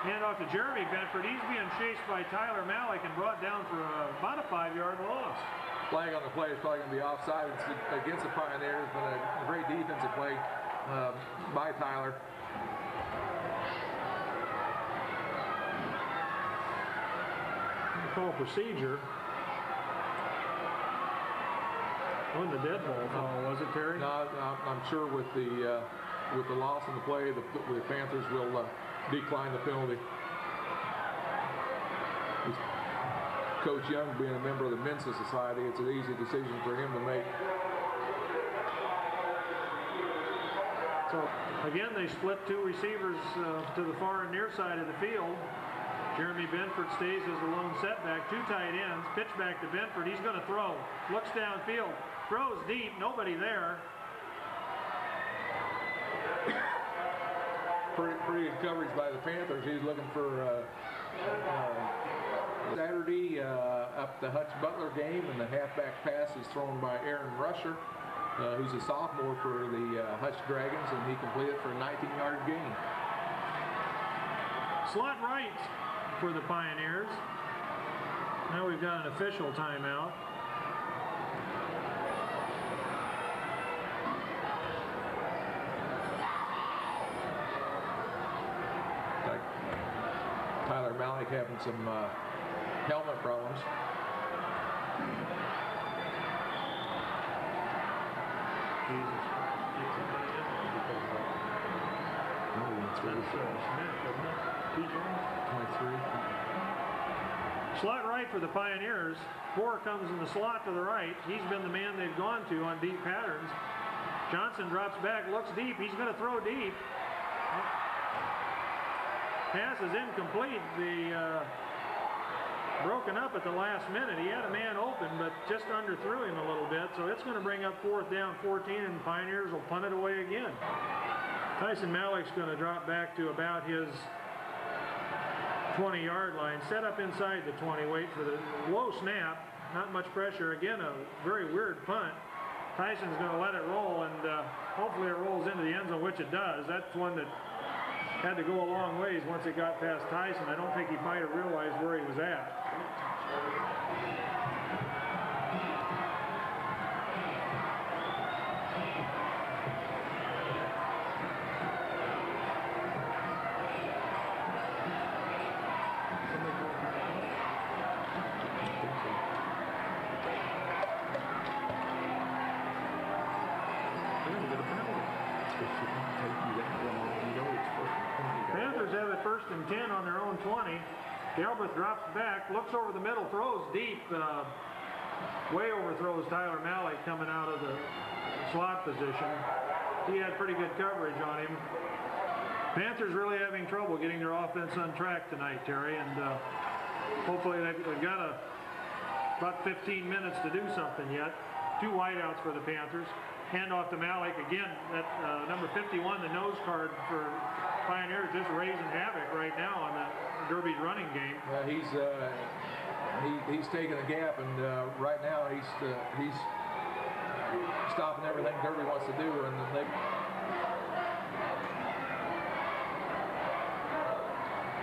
Hand off to Jeremy Benford. He's being chased by Tyler Malik and brought down for about a 5-yard loss. Flag on the play is probably going to be offside. It's against the Pioneers, but a great defensive play by Tyler. Call procedure. Wasn't a dead ball foul, was it, Terry? No, I'm sure with the loss in the play, the Panthers will decline the penalty. Coach Young being a member of the Mensa Society, it's an easy decision for him to make. So again, they split 2 receivers to the far and near side of the field. Jeremy Benford stays as the lone setback. 2 tight ends. Pitch back to Benford. He's going to throw. Looks downfield. Throws deep. Nobody there. Pretty good coverage by the Panthers. He's looking for Saturday up the Hutch Butler game, and the halfback pass is thrown by Aaron Rusher, who's a sophomore for the Hutch Dragons, and he completed for a 19-yard gain. Slot right for the Pioneers. Now we've got an official timeout. Tyler Malik having some helmet problems. Slot right for the Pioneers. 4 comes in the slot to the right. He's been the man they've gone to on deep patterns. Johnson drops back, looks deep. He's going to throw deep. Pass is incomplete. Broken up at the last minute. He had a man open, but just underthrew him a little bit. So it's going to bring up 4th down 14, and Pioneers will punt it away again. Tyson Malik's going to drop back to about his 20-yard line. Set up inside the 20. Wait for the low snap. Not much pressure. Again, a very weird punt. Tyson's going to let it roll, and hopefully it rolls into the end zone, which it does. That's one that had to go a long ways once it got past Tyson. I don't think he might have realized where he was at. First and 10 on their own 20. Galbraith drops back, looks over the middle, throws deep, way overthrows Tyler Malik coming out of the slot position. He had pretty good coverage on him. Panthers really having trouble getting their offense on track tonight, Terry, and hopefully they've got about 15 minutes to do something yet. 2 wideouts for the Panthers. Handoff to Malik again. That number 51, the nose card for Pioneers, just raising havoc right now on the Derby's running game. he's taking a gap, and right now he's stopping everything Derby wants to do, and they.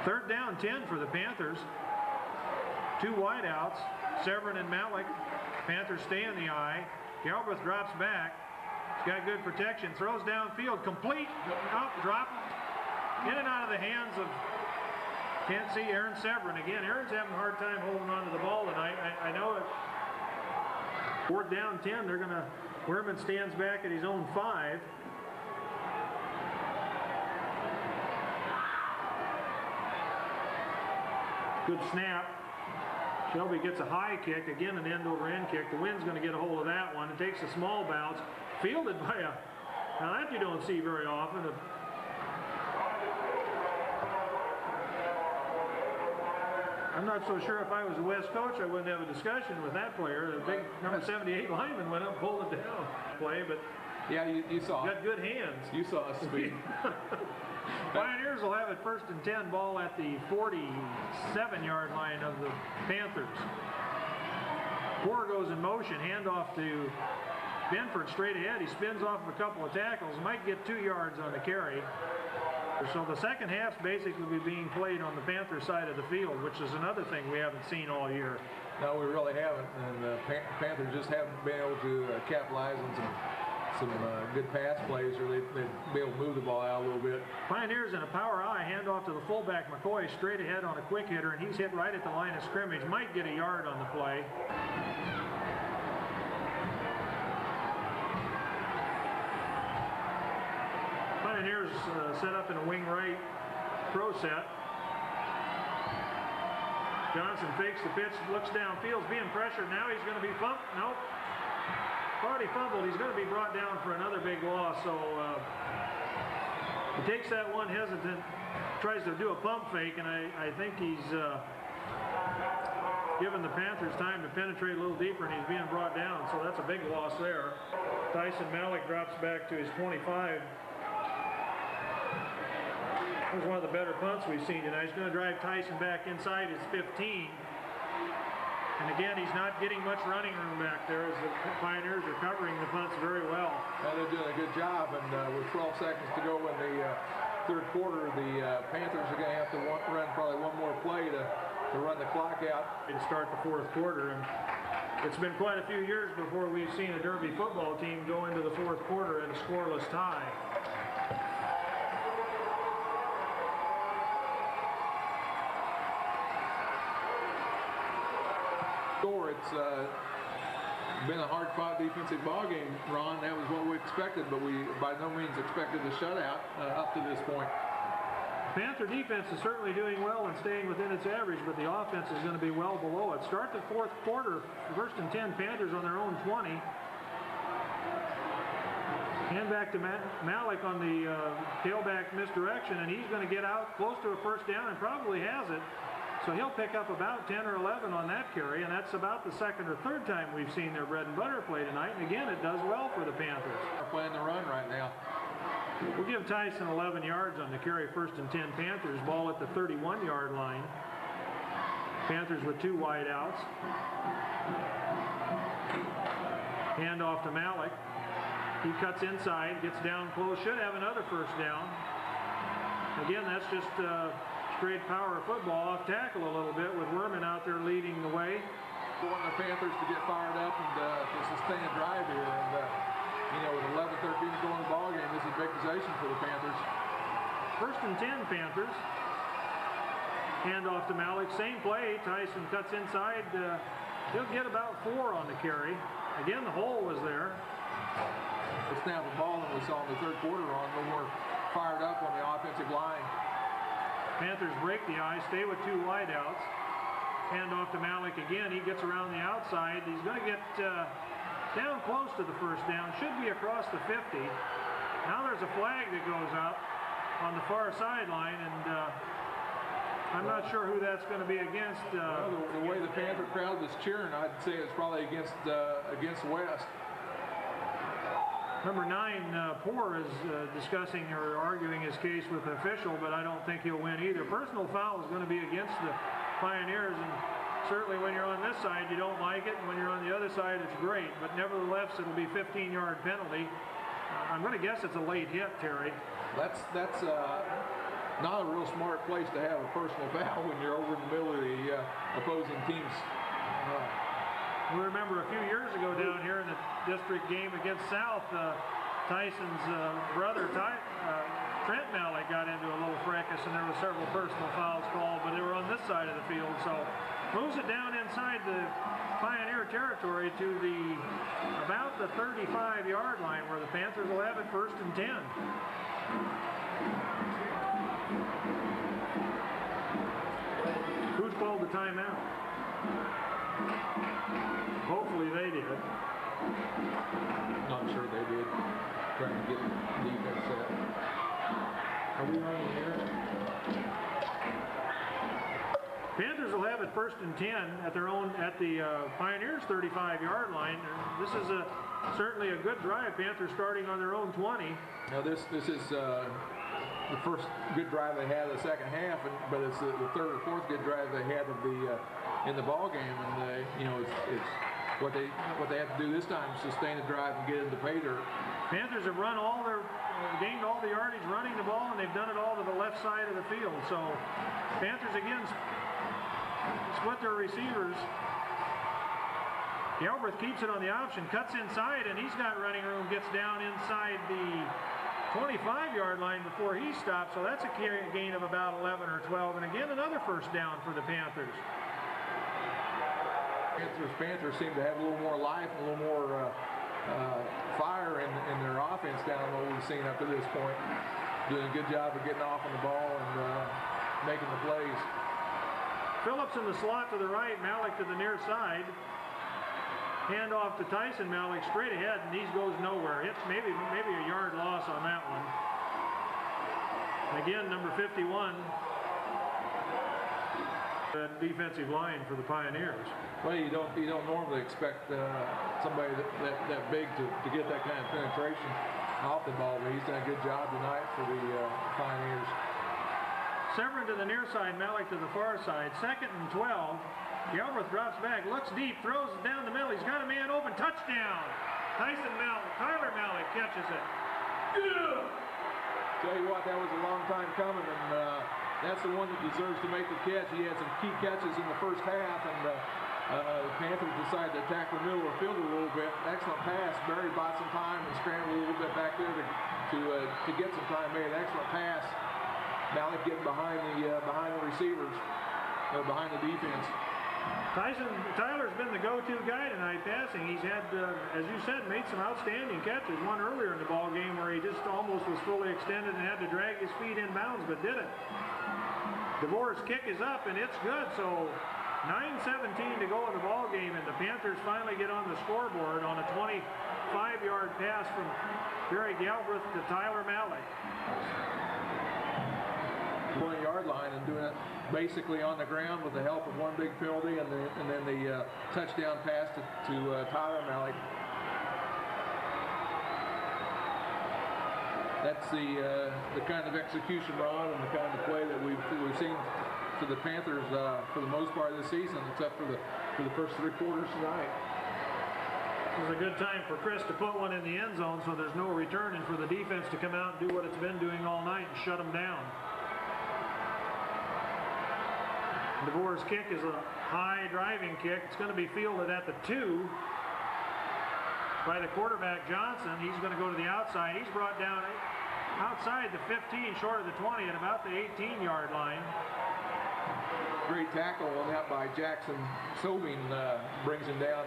Third down 10 for the Panthers. 2 wideouts, Severin and Malik. Panthers stay in the eye. Galbraith drops back. He's got good protection. Throws downfield, complete. Up, drop. In and out of the hands of, can't see Aaron Severin. Again, Aaron's having a hard time holding on to the ball tonight. I know it. 4th down 10. They're gonna. Wehrman stands back at his own 5. Good snap. Shelby gets a high kick, again an end-over-end kick. The wind's going to get a hold of that one. It takes a small bounce, fielded by a, now that you don't see very often. I'm not so sure if I was a West coach, I wouldn't have a discussion with that player. The big number 78 lineman went up, pulled it down. Play, but yeah, you saw. Got good hands. You saw a speed. Pioneers will have it 1st and 10, ball at the 47-yard line of the Panthers. Moore goes in motion, handoff to Benford straight ahead. He spins off of a couple of tackles, might get 2 yards on the carry. So the second half's basically being played on the Panther side of the field, which is another thing we haven't seen all year. No, we really haven't, and the Panthers just haven't been able to capitalize on some good pass plays, or they'd be able to move the ball out a little bit. Pioneers in a power eye, handoff to the fullback McCoy, straight ahead on a quick hitter, and he's hit right at the line of scrimmage. Might get a yard on the play. Pioneers set up in a wing right throw set. Johnson fakes the pitch, looks downfield, being pressured. Now he's going to be bumped. Nope. Already fumbled. He's going to be brought down for another big loss. So he takes that one hesitant, tries to do a pump fake, and I think he's given the Panthers time to penetrate a little deeper, and he's being brought down. So that's a big loss there. Tyson Malik drops back to his 25. That was one of the better punts we've seen tonight. He's going to drive Tyson back inside his 15. And again, he's not getting much running room back there as the Pioneers are covering the punts very well. Well, they're doing a good job, and with 12 seconds to go in the third quarter, the Panthers are going to have to run probably one more play to run the clock out. To start the 4th quarter, and it's been quite a few years before we've seen a Derby football team go into the 4th quarter in a scoreless tie. It's been a hard-fought defensive ball game, Ron. That was what we expected, but we by no means expected a shutout up to this point. Panther defense is certainly doing well and staying within its average, but the offense is going to be well below it. Start the 4th quarter, 1st and 10, Panthers on their own 20. Hand back to Malik on the tailback misdirection, and he's going to get out close to a 1st down and probably has it. So he'll pick up about 10 or 11 on that carry, and that's about the 2nd or 3rd time we've seen their bread and butter play tonight. And again, it does well for the Panthers. They're playing the run right now. We'll give Tyson 11 yards on the carry, 1st and 10 Panthers. Ball at the 31-yard line. Panthers with 2 wideouts. Hand off to Malik. He cuts inside, gets down close, should have another 1st down. Again, that's just straight power of football, off tackle a little bit with Wehrman out there leading the way. We want the Panthers to get fired up and to sustain a drive here. And, you know, with 11-13 to go in the ball game, this is a big possession for the Panthers. 1st and 10 Panthers. Hand off to Malik. Same play. Tyson cuts inside. He'll get about 4 on the carry. Again, the hole was there. It's now the ball that we saw in the 3rd quarter on when we're fired up on the offensive line. Panthers break the eye, stay with 2 wideouts. Hand off to Malik again. He gets around the outside. He's going to get down close to the 1st down. Should be across the 50. Now there's a flag that goes up on the far sideline, and I'm not sure who that's going to be against. Well, the way the Panther crowd was cheering, I'd say it's probably against West. Number 9, Poor is discussing or arguing his case with the official, but I don't think he'll win either. Personal foul is going to be against the Pioneers, and Certainly when you're on this side, you don't like it, and when you're on the other side, it's great. But nevertheless, it'll be 15-yard penalty. I'm going to guess it's a late hit, Terry. That's not a real smart place to have a personal foul when you're over in the middle of the opposing team's. We remember a few years ago down here in the district game against South, Tyson's brother, Trent Malik, got into a little fracas, and there were several personal fouls called, but they were on this side of the field. So moves it down inside the Pioneer territory to about the 35-yard line, where the Panthers will have it 1st and 10. Who's called the timeout? Hopefully they did. Not sure they did. Trying to get the defense set. Are we running here? Panthers will have it 1st and 10 at the Pioneers 35-yard line. This is certainly a good drive. Panthers starting on their own 20. Now this is the first good drive they had of the second half, but it's the third or fourth good drive they had of in the ball game, and it's what they have to do this time is sustain the drive and get into pay dirt. Panthers have gained all the yardage running the ball, and they've done it all to the left side of the field. So Panthers again split their receivers. Galbraith keeps it on the option, cuts inside, and he's got running room, gets down inside the 25-yard line before he stops. So that's a gain of about 11 or 12, and again another first down for the Panthers. Panthers seem to have a little more life, a little more fire in their offense down what we've seen up to this point. Doing a good job of getting off on the ball and making the plays. Phillips in the slot to the right, Malik to the near side. Hand off to Tyson. Malik straight ahead, and he goes nowhere. It's maybe a yard loss on that one. Again, number 51. The defensive line for the Pioneers. Well, you don't normally expect somebody that big to get that kind of penetration off the ball, but he's done a good job tonight for the Pioneers. Severin to the near side, Malik to the far side. 2nd and 12. Galbraith drops back, looks deep, throws it down the middle. He's got a man open. Touchdown! Tyler Malik catches it. Yeah. Tell you what, that was a long time coming, and that's the one that deserves to make the catch. He had some key catches in the first half, and the Panthers decided to attack the middle of the field a little bit. Excellent pass. Barry bought some time and scrambled a little bit back there to get some time. Made an excellent pass. Malik getting behind the receivers, behind the defense. Tyler's been the go-to guy tonight passing. He's had, as you said, made some outstanding catches. One earlier in the ball game where he just almost was fully extended and had to drag his feet inbounds, but did it. Devore's kick is up, and it's good. So 9:17 to go in the ball game, and the Panthers finally get on the scoreboard on a 25-yard pass from Barry Galbraith to Tyler Malik. 20-yard line, and doing it basically on the ground with the help of one big penalty and then the touchdown pass to Tyler Malik. That's the kind of execution, Ron, and the kind of play that we've seen for the Panthers for the most part of the season, except for the first 3 quarters tonight. It was a good time for Chris to put one in the end zone, so there's no return, and for the defense to come out and do what it's been doing all night and shut them down. Devore's kick is a high driving kick. It's going to be fielded at the 2 by the quarterback Johnson. He's going to go to the outside. He's brought down outside the 15, short of the 20, at about the 18-yard line. Great tackle on that by Jackson Sobing, brings him down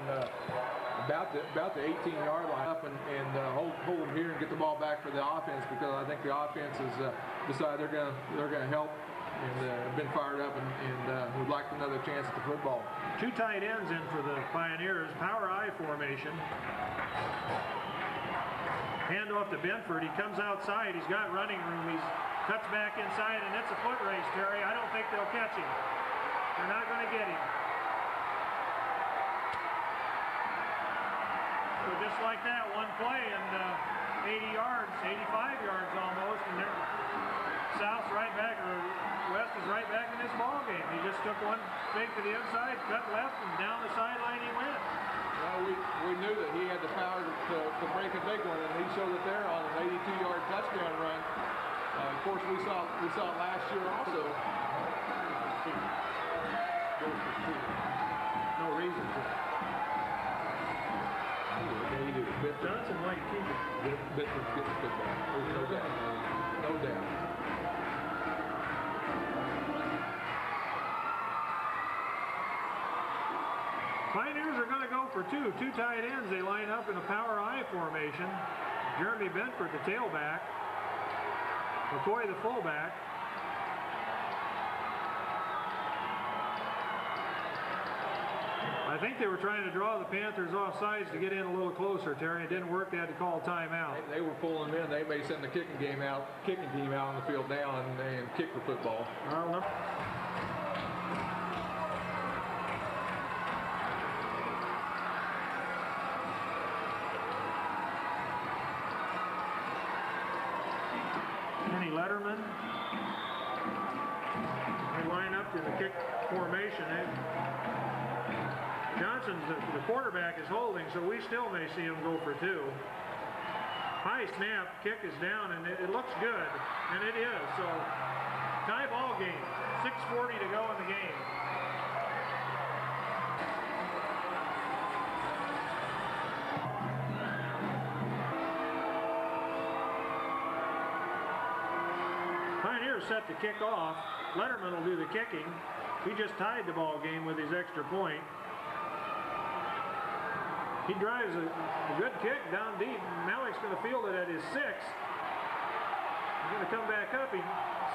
about the 18-yard line up and hold him here and get the ball back for the offense, because I think the offense has decided they're going to help and have been fired up and would like another chance at the football. 2 tight ends in for the Pioneers. Power I formation. Hand off to Benford. He comes outside. He's got running room. He cuts back inside, and it's a foot race, Terry. I don't think they'll catch him. They're not going to get him. So just like that, one play and 80 yards, 85 yards almost, and they're South's right back, or West is right back in this ball game. He just took one fake to the inside, cut left, and down the sideline he went. Well, we knew that he had the power to break a big one, and he showed it there on an 82-yard touchdown run. Of course, we saw it last year also. No reason to. He did it. Johnson might keep it. Bittman's getting football. There's no doubt. No doubt. Pioneers are going to go for two tight ends. They line up in a power I formation. Jeremy Benford, the tailback. McCoy, the fullback. I think they were trying to draw the Panthers off sides to get in a little closer, Terry. It didn't work. They had to call timeout. They were pulling them in. They may send the kicking team out on the field now and kick the football. Letterman. They line up in the kick formation. Johnson's the quarterback is holding, so we still may see him go for two. High snap, kick is down, and it looks good, and it is. So tie ball game. 6:40 to go in the game. Set to kick off. Letterman will do the kicking. He just tied the ball game with his extra point. He drives a good kick down deep. Malik's going to field it at his 6. He's going to come back up. He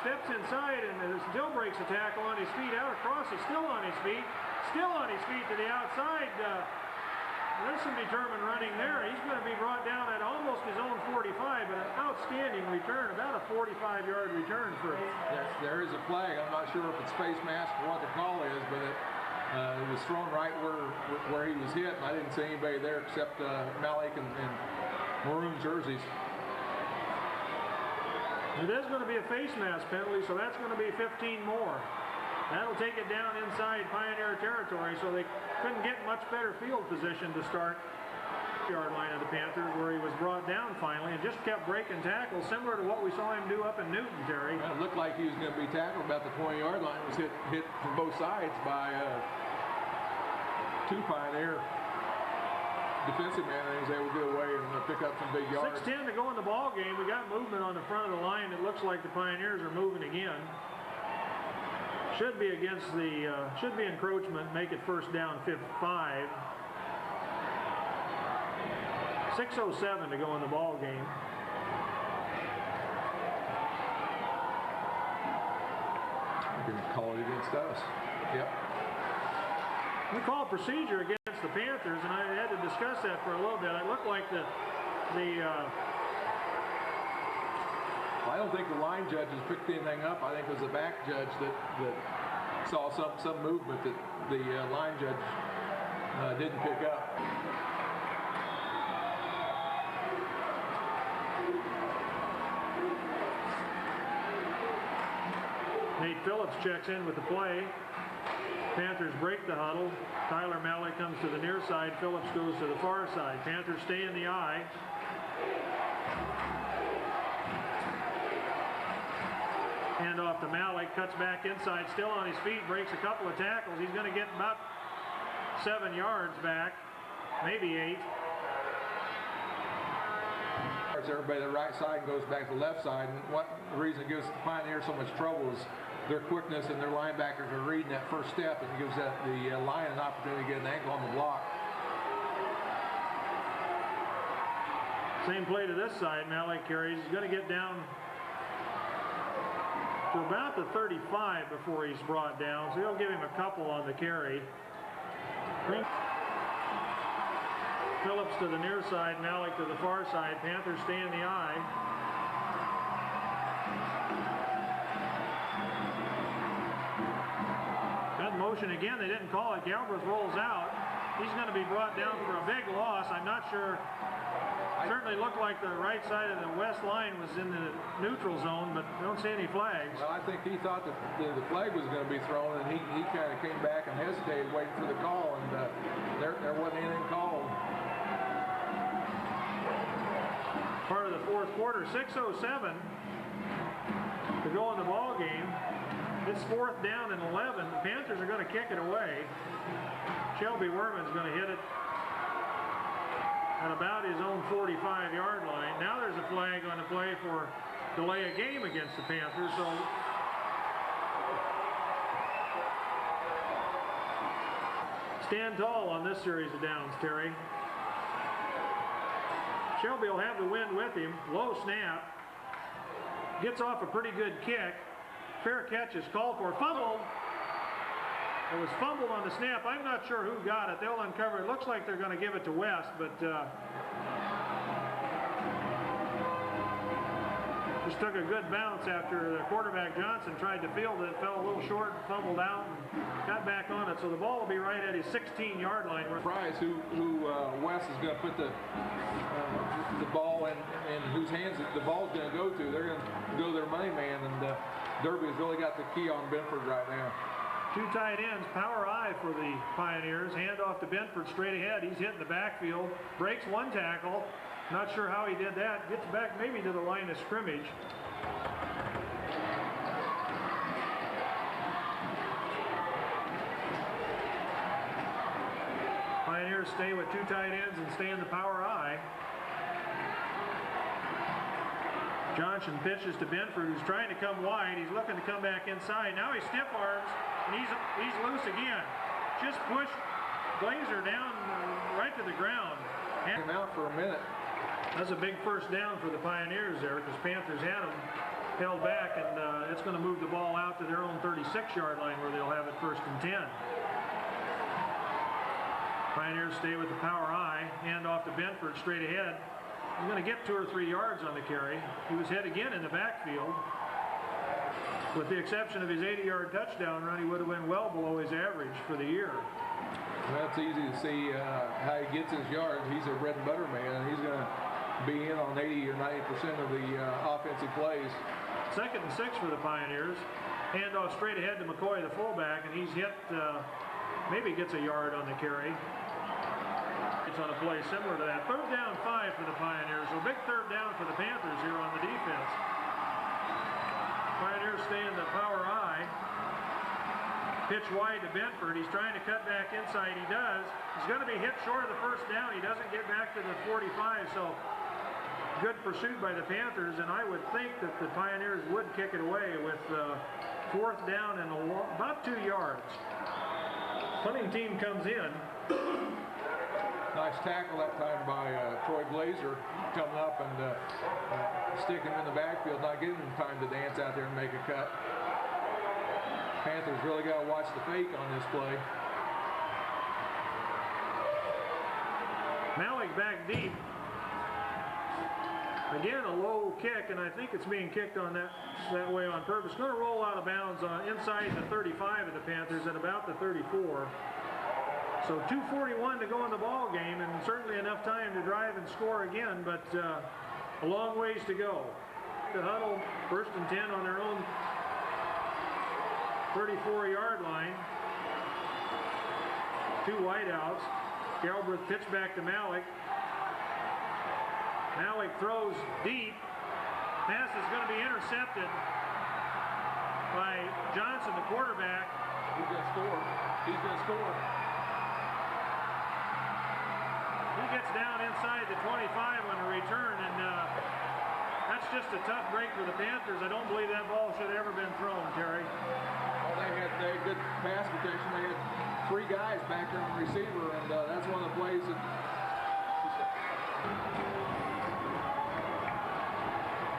steps inside and still breaks a tackle on his feet out across. He's still on his feet. Still on his feet to the outside. There's some determined running there. He's going to be brought down at almost his own 45, but an outstanding return, about a 45-yard return for him. Yes, there is a flag. I'm not sure if it's face mask or what the call is, but it was thrown right where he was hit, and I didn't see anybody there except Malik and maroon jerseys. It is going to be a face mask penalty, so that's going to be 15 more. That'll take it down inside Pioneer territory, so they couldn't get much better field position to start the yard line of the Panthers, where he was brought down finally and just kept breaking tackles, similar to what we saw him do up in Newton, Terry. Well, it looked like he was going to be tackled about the 20-yard line. It was hit from both sides by two Pioneer defensive man, and he was able to get away and pick up some big yards. 6:10 to go in the ball game. We got movement on the front of the line. It looks like the Pioneers are moving again. Should be against the, should be encroachment, make it first down 5. 6:07 to go in the ball game. You're going to call it against us. Yep. We called procedure against the Panthers, and I had to discuss that for a little bit. It looked like I don't think the line judges picked anything up. I think it was the back judge that saw some movement that the line judge didn't pick up. Nate Phillips checks in with the play. Panthers break the huddle. Tyler Malik comes to the near side. Phillips goes to the far side. Panthers stay in the eye. Hand off to Malik, cuts back inside, still on his feet, breaks a couple of tackles. He's going to get about 7 yards back, maybe 8. Everybody to the right side and goes back to the left side. And what the reason it gives the Pioneers so much trouble is their quickness, and their linebackers are reading that first step, and it gives the line an opportunity to get an ankle on the block. Same play to this side. Malik carries. He's going to get down to about the 35 before he's brought down, so he'll give him a couple on the carry. Phillips to the near side, Malik to the far side. Panthers stay in the eye. Got motion again. They didn't call it. Galbraith rolls out. He's going to be brought down for a big loss. I'm not sure. Certainly looked like the right side of the West line was in the neutral zone, but I don't see any flags. Well, I think he thought that the flag was going to be thrown, and he kind of came back and hesitated, waiting for the call, and there wasn't anything called. Part of the fourth quarter, 6:07 to go in the ball game. It's 4th down and 11. The Panthers are going to kick it away. Shelby Wehrman's going to hit it at about his own 45-yard line. Now there's a flag on the play for delay a game against the Panthers. So stand tall on this series of downs, Terry. Shelby will have the wind with him. Low snap. Gets off a pretty good kick. Fair catch is called for. Fumble. It was fumbled on the snap. I'm not sure who got it. They'll uncover it. Looks like they're going to give it to West, but just took a good bounce after the quarterback Johnson tried to field it. Fell a little short, fumbled out, and got back on it. So the ball will be right at his 16-yard line. Price, who West is going to put the ball in, and whose hands the ball's going to go to. They're going to go their money man, and Derby has really got the key on Benford right now. Two tight ends, power I for the Pioneers. Hand off to Benford straight ahead. He's hitting the backfield. Breaks one tackle. Not sure how he did that. Gets back maybe to the line of scrimmage. Pioneers stay with two tight ends and stay in the power I. Johnson pitches to Benford, who's trying to come wide. He's looking to come back inside. Now he stiff arms, and he's loose again. Just push Glazer down right to the ground. Hang him out for a minute. That's a big first down for the Pioneers there, because Panthers had them held back, and it's going to move the ball out to their own 36-yard line where they'll have it 1st and 10. Pioneers stay with the power I. Hand off to Benford straight ahead. He's going to get 2 or 3 yards on the carry. He was hit again in the backfield. With the exception of his 80-yard touchdown run, he would have been well below his average for the year. Well, it's easy to see how he gets his yards. He's a bread and butter man, and he's going to be in on 80 or 90% of the offensive plays. 2nd and 6 for the Pioneers. Hand off straight ahead to McCoy, the fullback, and he's hit, maybe gets a yard on the carry. It's on a play similar to that. 3rd down 5 for the Pioneers. So big 3rd down for the Panthers here on the defense. Pioneers stay in the power I. Pitch wide to Benford. He's trying to cut back inside. He does. He's going to be hit short of the 1st down. He doesn't get back to the 45. So good pursuit by the Panthers. And I would think that the Pioneers would kick it away with 4th down and about 2 yards. Punting team comes in. Nice tackle that time by Troy Glazer, coming up and sticking him in the backfield, not giving him time to dance out there and make a cut. Panthers really got to watch the fake on this play. Malik back deep. Again, a low kick, and I think it's being kicked on that way on purpose. Going to roll out of bounds on inside the 35 of the Panthers at about the 34. So 2:41 to go in the ball game, and certainly enough time to drive and score again, but a long ways to go. The huddle, 1st and 10 on their own 34-yard line. 2 wideouts. Galbraith pitch back to Malik. Malik throws deep. Pass is going to be intercepted by Johnson, the quarterback. He's going to score. He's going to score. He gets down inside the 25 on a return, and that's just a tough break for the Panthers. I don't believe that ball should have ever been thrown, Terry. Well, they had good pass protection. They had 3 guys back there on the receiver, and that's one of the plays that...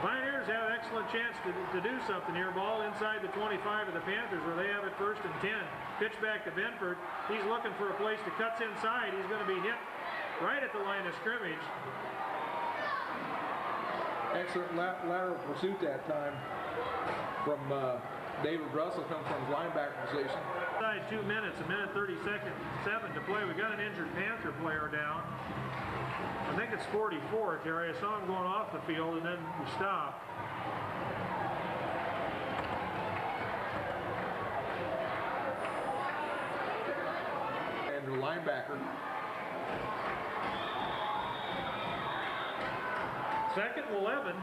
Pioneers have an excellent chance to do something here. Ball inside the 25 of the Panthers where they have it 1st and 10. Pitch back to Benford. He's looking for a place to cuts inside. He's going to be hit right at the line of scrimmage. Excellent lateral pursuit that time from David Russell, comes from his linebacker position. 2 minutes, a minute 37 to play. We got an injured Panther player down. I think it's 44, Terry. I saw him going off the field and then we stopped. And the linebacker. Second and 11.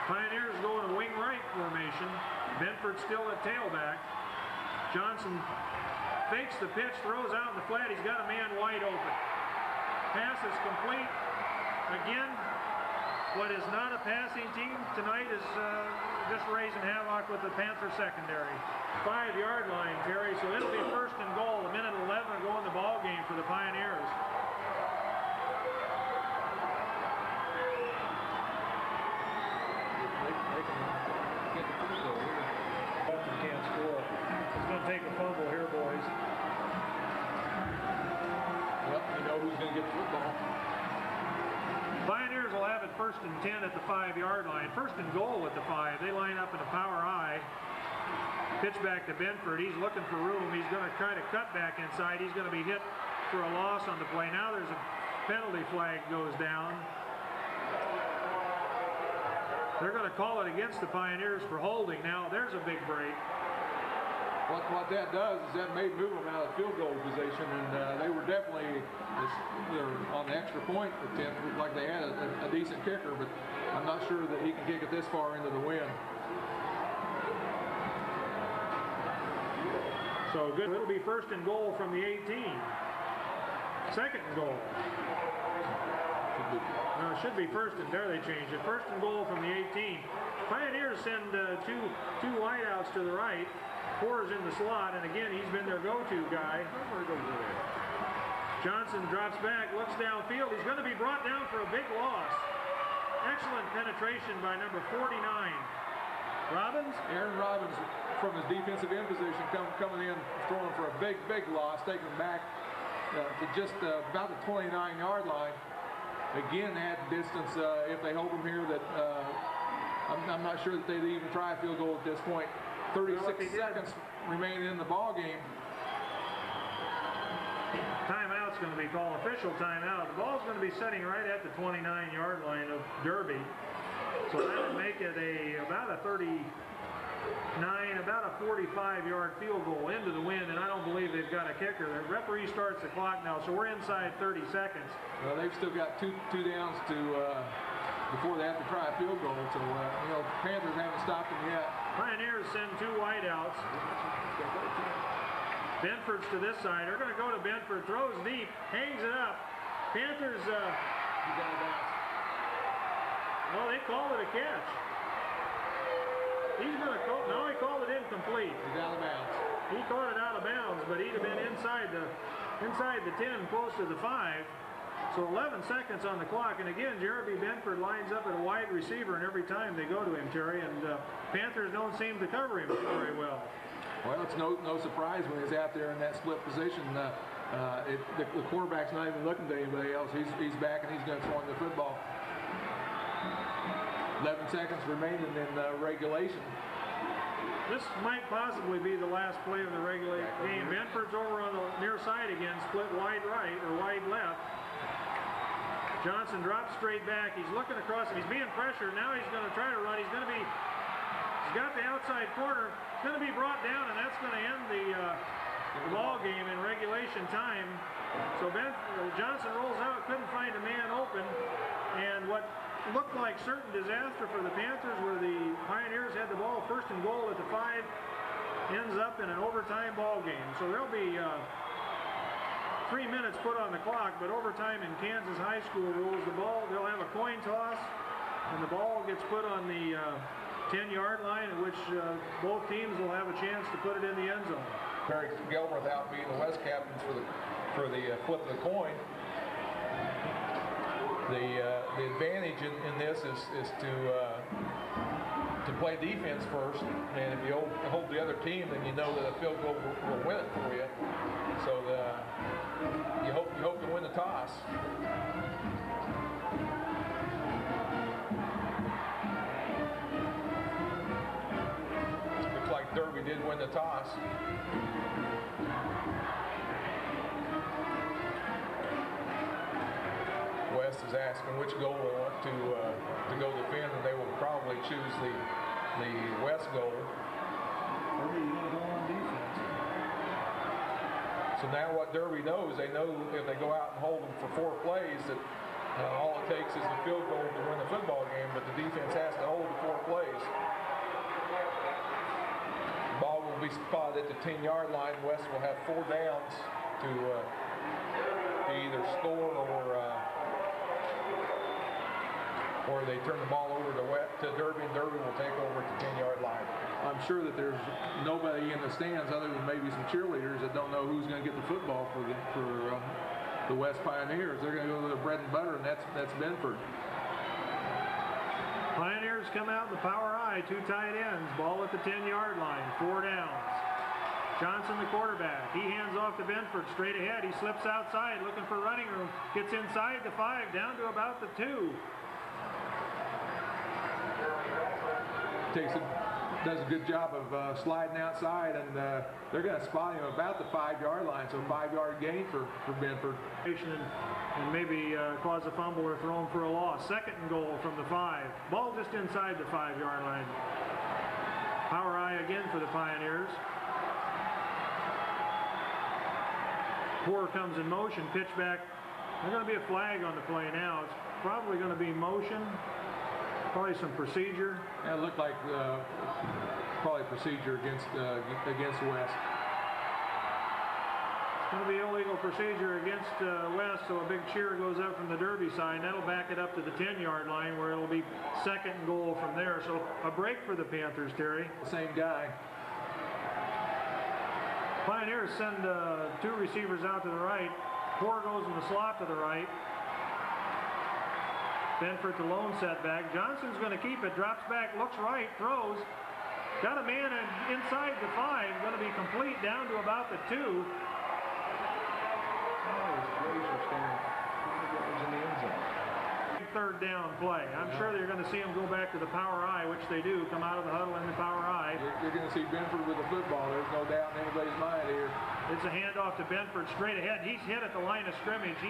Pioneers going to wing right formation. Benford still at tailback. Johnson fakes the pitch, throws out in the flat. He's got a man wide open. Pass is complete. Again, what is not a passing team tonight is just raising havoc with the Panther secondary. 5-yard line, Terry, so it'll be first and goal. A minute 11 to go in the ball game for the Pioneers. Can't score. It's going to take a fumble here, boys. Well, you know who's going to get the football. Pioneers will have it first and 10 at the 5-yard line. First and goal at the 5. They line up in a power I. Pitch back to Benford. He's looking for room. He's going to try to cut back inside. He's going to be hit for a loss on the play. Now there's a penalty flag goes down. They're going to call it against the Pioneers for holding. Now there's a big break. What that does is that may move them out of field goal position, and they were definitely on the extra point attempt. Looked like they had a decent kicker, but I'm not sure that he can kick it this far into the wind. So good. It'll be first and goal from the 18. Second and goal. No, it should be first and there they changed it. First and goal from the 18. Pioneers send two wideouts to the right. Poor's in the slot, and again, he's been their go-to guy. Johnson drops back, looks downfield. He's going to be brought down for a big loss. Excellent penetration by number 49. Robbins? Aaron Robbins from his defensive end position coming in, throwing for a big loss, taking him back to just about the 29-yard line. Again, that distance, if they hold him here, that I'm not sure that they'd even try a field goal at this point. 36 seconds remaining in the ball game. Timeout's going to be called, official timeout. The ball's going to be sitting right at the 29-yard line of Derby. So that would make it about a 45-yard field goal into the wind, and I don't believe they've got a kicker. The referee starts the clock now, so we're inside 30 seconds. Well, they've still got two downs to before they have to try a field goal. So Panthers haven't stopped them yet. Pioneers send two wideouts. Benford's to this side. They're going to go to Benford. Throws deep, hangs it up. Panthers. Well, they called it a catch. He's going to call. No, he called it incomplete. He's out of bounds. He caught it out of bounds, but he'd have been inside the 10, close to the 5. So 11 seconds on the clock, and again, Jeremy Benford lines up at a wide receiver, and every time they go to him, Terry, and Panthers don't seem to cover him very well. Well, it's no surprise when he's out there in that split position. The quarterback's not even looking to anybody else. He's back, and he's going to throw him the football. 11 seconds remaining in regulation. This might possibly be the last play of the regular game. Benford's over on the near side again, split wide right or wide left. Johnson drops straight back. He's looking across him. He's being pressured. Now he's going to try to run. He's got the outside corner. It's going to be brought down, and that's going to end the ball game in regulation time. So Johnson rolls out, couldn't find a man open, and what looked like certain disaster for the Panthers, where the Pioneers had the ball first and goal at the 5, ends up in an overtime ball game. So there'll be 3 minutes put on the clock, but overtime in Kansas high school rules, they'll have a coin toss, and the ball gets put on the 10-yard line, at which both teams will have a chance to put it in the end zone. Terry Gilbert out being the West captains for the flip of the coin. The advantage in this is to play defense first, and if you hold the other team, then you know that a field goal will win it for you. So you hope to win the toss. win the toss. West is asking which goal they want to go defend, and they will probably choose the West goal. Maybe you don't go on defense. So now what Derby knows, they know if they go out and hold them for 4 plays that all it takes is the field goal to win the football game, but the defense has to hold the 4 plays. The ball will be spotted at the 10-yard line. West will have 4 downs to either score or they turn the ball over to Derby, and Derby will take over at the 10-yard line. I'm sure that there's nobody in the stands other than maybe some cheerleaders that don't know who's going to get the football for the West Pioneers. They're going to go to their bread and butter, and that's Benford. Pioneers come out in the power I, 2 tight ends, ball at the 10-yard line, 4 downs. Johnson, the quarterback, he hands off to Benford straight ahead. He slips outside looking for running room, gets inside the 5, down to about the 2. Does a good job of sliding outside, and they're going to spot him about the 5-yard line, so 5-yard gain for Benford. And maybe cause a fumble or throw him for a loss. 2nd and goal from the 5. Ball just inside the 5-yard line. Power I again for the Pioneers. Poor comes in motion, pitch back. There's going to be a flag on the play now. It's probably going to be motion. Probably some procedure. Yeah, it looked like probably procedure against West. It's going to be illegal procedure against West, so a big cheer goes up from the Derby side. That'll back it up to the 10-yard line where it'll be 2nd and goal from there. So a break for the Panthers, Terry. Same guy. Pioneers send 2 receivers out to the right. Poor goes in the slot to the right. Benford to lone setback. Johnson's going to keep it, drops back, looks right, throws. Got a man inside the 5, going to be complete down to about the 2. Third down play. I'm sure they're going to see him go back to the power I, which they do, come out of the huddle in the power I. You're going to see Benford with the football. There's no doubt in anybody's mind here. It's a handoff to Benford straight ahead. He's hit at the line of scrimmage. He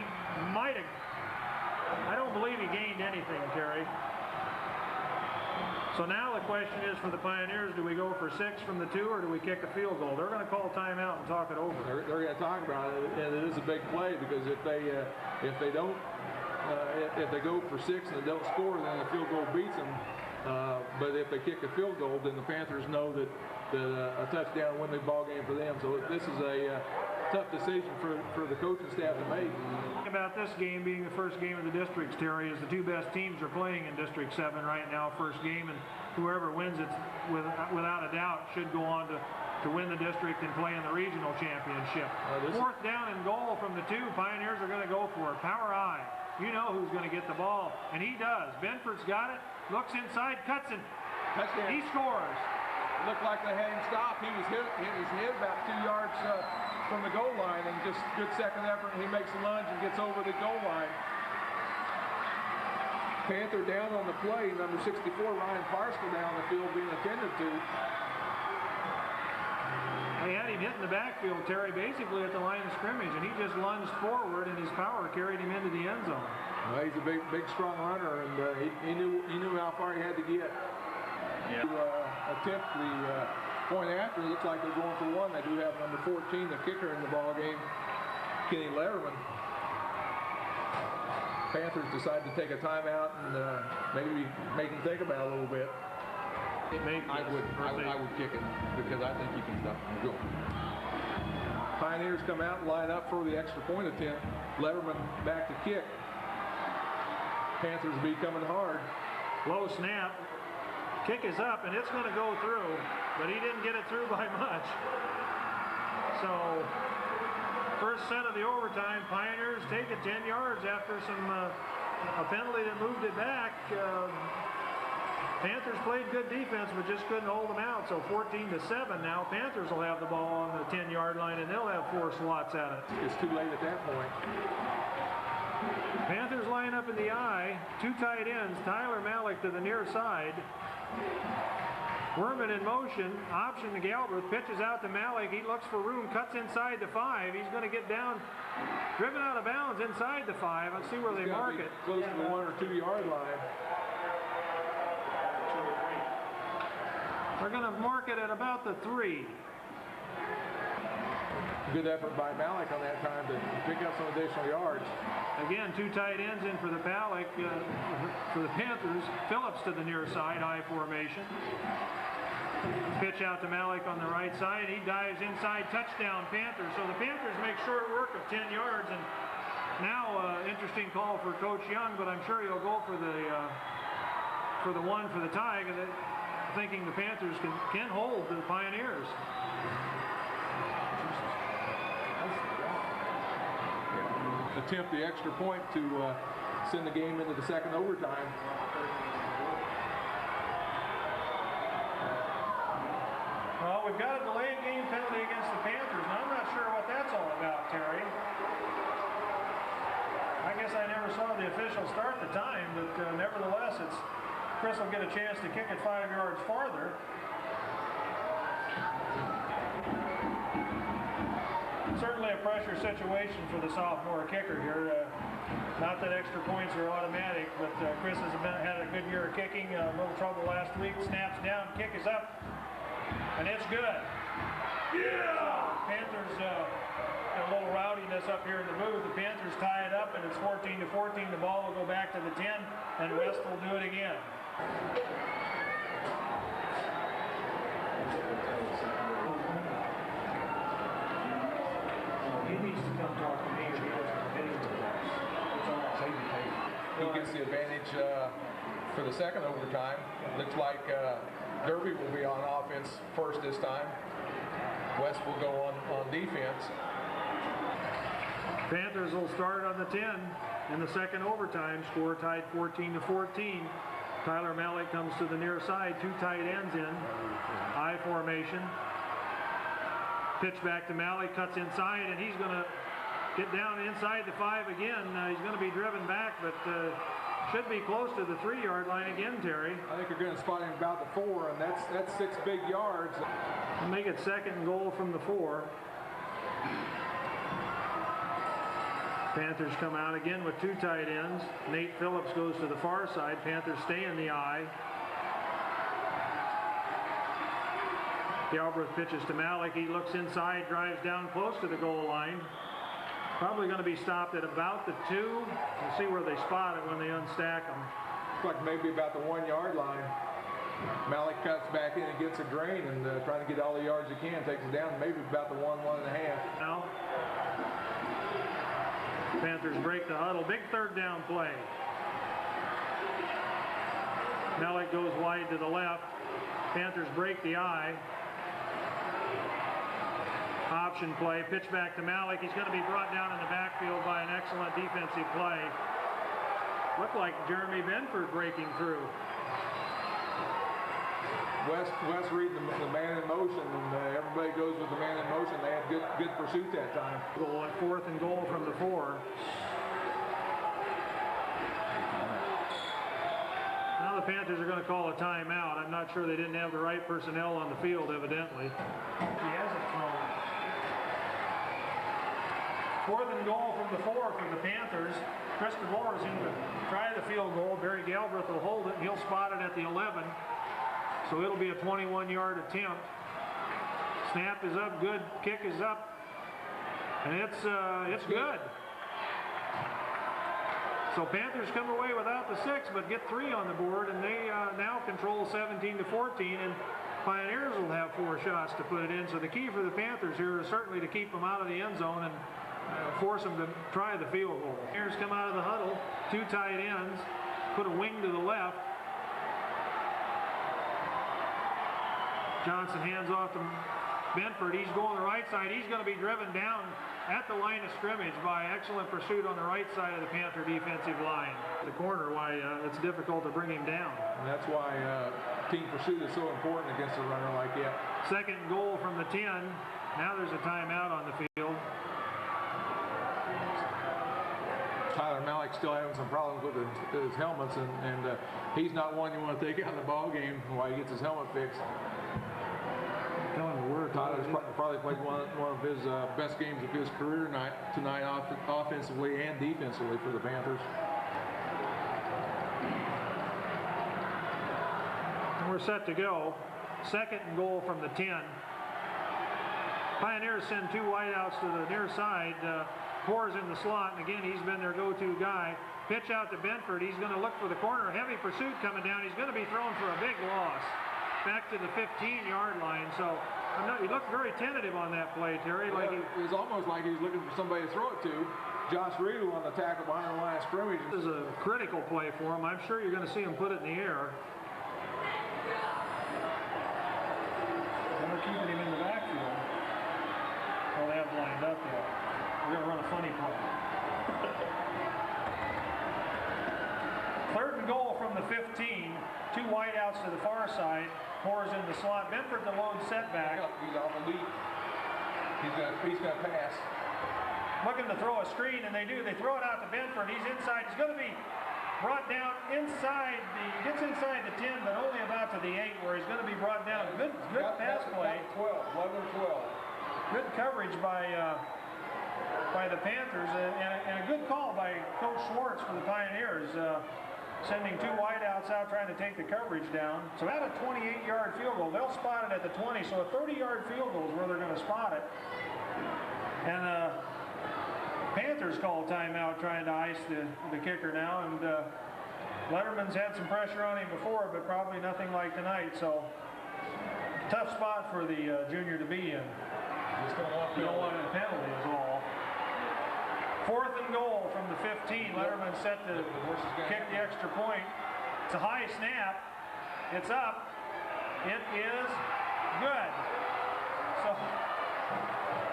might have, I don't believe he gained anything, Terry. So now the question is for the Pioneers, do we go for 6 from the 2 or do we kick a field goal? They're going to call timeout and talk it over. They're going to talk about it, and it is a big play because if they don't, if they go for 6 and they don't score, then the field goal beats them. But if they kick a field goal, then the Panthers know that a touchdown win the ball game for them. So this is a tough decision for the coaching staff to make. About this game being the first game of the districts, Terry, is the 2 best teams are playing in District 7 right now, first game, and whoever wins it, without a doubt, should go on to win the district and play in the regional championship. 4th down and goal from the 2. Pioneers are going to go for it. Power I. You know who's going to get the ball, and he does. Benford's got it, looks inside, cuts it. Touchdown. He scores. Looked like they had him stopped. He was hit about 2 yards from the goal line, and just good second effort, and he makes the lunge and gets over the goal line. Panther down on the play, number 64, Ryan Parskel down the field being attended to. They had him hit in the backfield, Terry, basically at the line of scrimmage, and he just lunged forward, and his power carried him into the end zone. Well, he's a big, strong runner, and he knew how far he had to get. Yeah. To attempt the point after. It looks like they're going for 1. They do have number 14, the kicker, in the ball game, Kenny Leverman. Panthers decide to take a timeout and maybe make him think about it a little bit. I would kick it because I think you can stop him. Go. Pioneers come out and line up for the extra point attempt. Leverman back to kick. Panthers be coming hard. Low snap. Kick is up, and it's going to go through, but he didn't get it through by much. So, first set of the overtime, Pioneers take it 10 yards after a penalty that moved it back. Panthers played good defense, but just couldn't hold them out. So 14-7 now. Panthers will have the ball on the 10-yard line, and they'll have 4 slots at it. It's too late at that point. Panthers line up in the I. 2 tight ends. Tyler Malik to the near side. Wehrman in motion, option to Galbraith, pitches out to Malik. He looks for room, cuts inside the 5. He's going to get down, driven out of bounds inside the 5. Let's see where they mark it. Close to the 1 or 2 yard line. They're going to mark it at about the 3. Good effort by Malik on that time to pick up some additional yards. Again, 2 tight ends in for the for the Panthers. Phillips to the near side, I formation. Pitch out to Malik on the right side. He dives inside, touchdown Panthers. So the Panthers make short work of 10 yards. And now, interesting call for Coach Young, but I'm sure he'll go for the one for the tie, because thinking the Panthers can hold the Pioneers. Attempt the extra point to send the game into the second overtime. Well, we've got a delayed game penalty against the Panthers, and I'm not sure what that's all about, Terry. I guess I never saw the official start the time, but nevertheless, Chris will get a chance to kick it 5 yards farther. Certainly a pressure situation for the sophomore kicker here. Not that extra points are automatic, but Chris has had a good year of kicking. A little trouble last week. Snaps down, kick is up, and it's good. Yeah! Panthers, a little rowdiness up here in the booth. The Panthers tie it up, and it's 14-14. The ball will go back to the 10, and West will do it again. He needs to come talk to me, or he doesn't have any of that. It's all safety tape. He gets the advantage for the second overtime. Looks like Derby will be on offense first this time. West will go on defense. Panthers will start on the 10 in the second overtime. Score tied 14-14. Tyler Malik comes to the near side. 2 tight ends in. I formation. Pitch back to Malik, cuts inside, and he's going to get down inside the 5 again. He's going to be driven back, but should be close to the 3-yard line again, Terry. I think they're going to spot him about the 4, and that's 6 big yards. We'll make it second and goal from the 4. Panthers come out again with 2 tight ends. Nate Phillips goes to the far side. Panthers stay in the I. Galbraith pitches to Malik. He looks inside, drives down close to the goal line. Probably going to be stopped at about the 2. We'll see where they spot it when they unstack them. Looks like maybe about the 1-yard line. Malik cuts back in and gets a drain, and trying to get all the yards he can, takes it down maybe about the 1.5. Now, Panthers break the huddle. Big third down play. Malik goes wide to the left. Panthers break the I. Option play, pitch back to Malik. He's going to be brought down in the backfield by an excellent defensive play. Looked like Jeremy Benford breaking through. West reading the man in motion, and everybody goes with the man in motion. They had good pursuit that time. Goal at 4th and goal from the 4. Now the Panthers are going to call a timeout. I'm not sure they didn't have the right personnel on the field, evidently. He hasn't thrown. 4th and goal from the 4 for the Panthers. Chris Devore is in to try the field goal. Barry Galbraith will hold it. He'll spot it at the 11. So it'll be a 21-yard attempt. Snap is up, good. Kick is up, and it's good. So Panthers come away without the 6, but get 3 on the board, and they now control 17-14. And Pioneers will have 4 shots to put it in. So the key for the Panthers here is certainly to keep them out of the end zone and force them to try the field goal. Pioneers come out of the huddle, 2 tight ends, put a wing to the left. Johnson hands off to Benford. He's going the right side. He's going to be driven down at the line of scrimmage by excellent pursuit on the right side of the Panther defensive line. The corner, why it's difficult to bring him down. And that's why team pursuit is so important against a runner like that. Second goal from the 10. Now there's a timeout on the field. Tyler Malik still having some problems with his helmets, and he's not one you want to take out of the ball game while he gets his helmet fixed. Tyler's probably played one of his best games of his career tonight offensively and defensively for the Panthers. We're set to go. Second and goal from the 10. Pioneers send two wideouts to the near side. Pours in the slot, and again, he's been their go-to guy. Pitch out to Benford. He's going to look for the corner. Heavy pursuit coming down. He's going to be thrown for a big loss. Back to the 15-yard line. So he looked very tentative on that play, Terry. Well, it was almost like he was looking for somebody to throw it to. Josh Riedel on the tackle behind the line of scrimmage. This is a critical play for him. I'm sure you're going to see him put it in the air. They're keeping him in the backfield. Well, they haven't lined up yet. We're going to run a funny play. Third and goal from the 15. Two wideouts to the far side. Pours in the slot. Benford the lone setback. He's on the lead. He's going to pass. Looking to throw a screen, and they do. They throw it out to Benford. He's inside. He's going to be brought down inside. Gets inside the 10, but only about to the 8, where he's going to be brought down. Good pass play. 11 or 12. Good coverage by the Panthers, and a good call by Coach Schwartz for the Pioneers, sending two wideouts out trying to take the coverage down. So at a 28-yard field goal, they'll spot it at the 20, so a 30-yard field goal is where they're going to spot it. And Panthers call timeout trying to ice the kicker now, and Letterman's had some pressure on him before, but probably nothing like tonight, so tough spot for the junior to be in. You don't want a penalty is all. Fourth and goal from the 15. Letterman set to kick the extra point. It's a high snap. It's up. It is good. So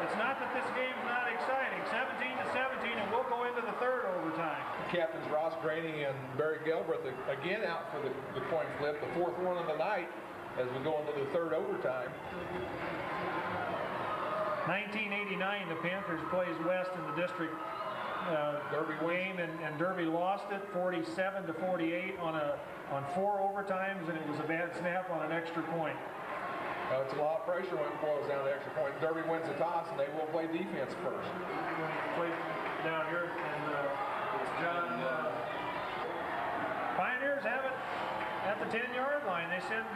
it's not that this game's not exciting. 17-17, and we'll go into the third overtime. Captains Ross Graney and Barry Gelbreth again out for the coin flip, the fourth one of the night as we go into the third overtime. 1989, the Panthers plays West in the district Derby game, and Derby lost it 47-48 on 4 overtimes, and it was a bad snap on an extra point. It's a lot of pressure when it boils down to extra point. Derby wins the toss, and they will play defense first. Play down here, and it's John. Pioneers have it at the 10-yard line. They send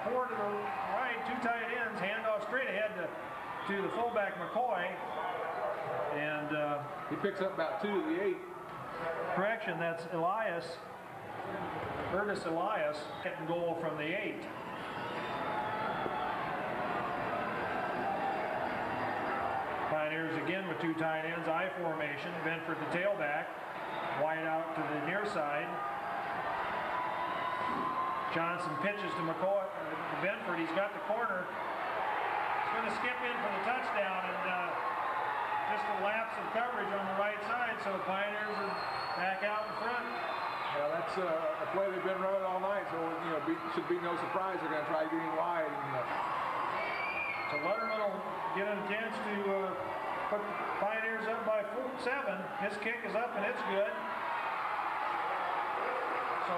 4 to the right, 2 tight ends, handoff straight ahead to the fullback McCoy, and he picks up about 2 to the 8. Correction, that's Curtis Elias, getting goal from the 8. Pioneers again with 2 tight ends, I formation. Benford the tailback, wide out to the near side. Johnson pitches to McCoy, to Benford. He's got the corner. He's going to skip in for the touchdown, and just a lapse of coverage on the right side, so the Pioneers are back out in front. Yeah, that's a play they've been running all night, so should be no surprise they're going to try getting wide. So Letterman will get a chance to put Pioneers up by 7. His kick is up, and it's good. So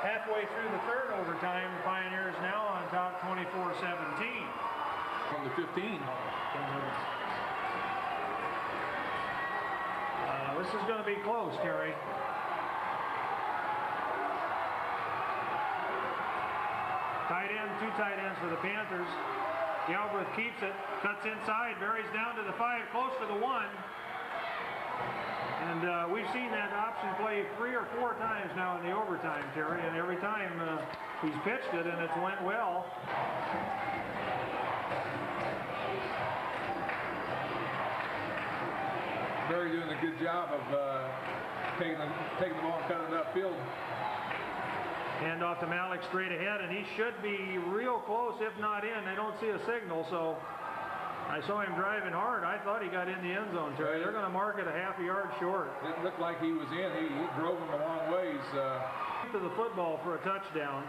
halfway through the third overtime, Pioneers now on top 24-17. From the 15. This is going to be close, Terry. Two tight ends for the Panthers. Galbraith keeps it, cuts inside, buries down to the 5, close to the 1. And we've seen that option play 3 or 4 times now in the overtime, Terry, and every time he's pitched it and it's went well. Barry doing a good job of taking the ball and cutting it upfield. Hand off to Malik straight ahead, and he should be real close, if not in. They don't see a signal, so I saw him driving hard. I thought he got in the end zone, Terry. They're going to mark it a half a yard short. It looked like he was in. He drove him a long ways. To the football for a touchdown.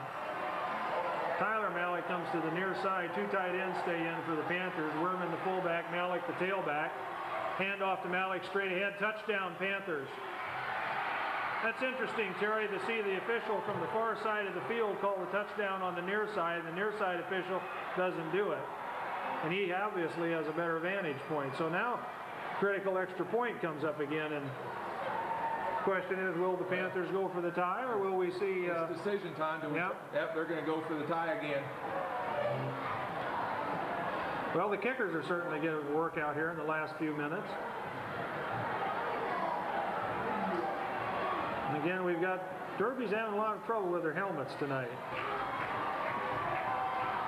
Tyler Malik comes to the near side. 2 tight ends stay in for the Panthers. Wehrman the fullback, Malik the tailback. Hand off to Malik straight ahead. Touchdown, Panthers. That's interesting, Terry, to see the official from the far side of the field call the touchdown on the near side, and the near side official doesn't do it. And he obviously has a better vantage point. So now, critical extra point comes up again, and the question is, will the Panthers go for the tie, or will we see... It's decision time. Yep, they're going to go for the tie again. Well, the kickers are certainly going to work out here in the last few minutes. And again, we've got Derby's having a lot of trouble with their helmets tonight.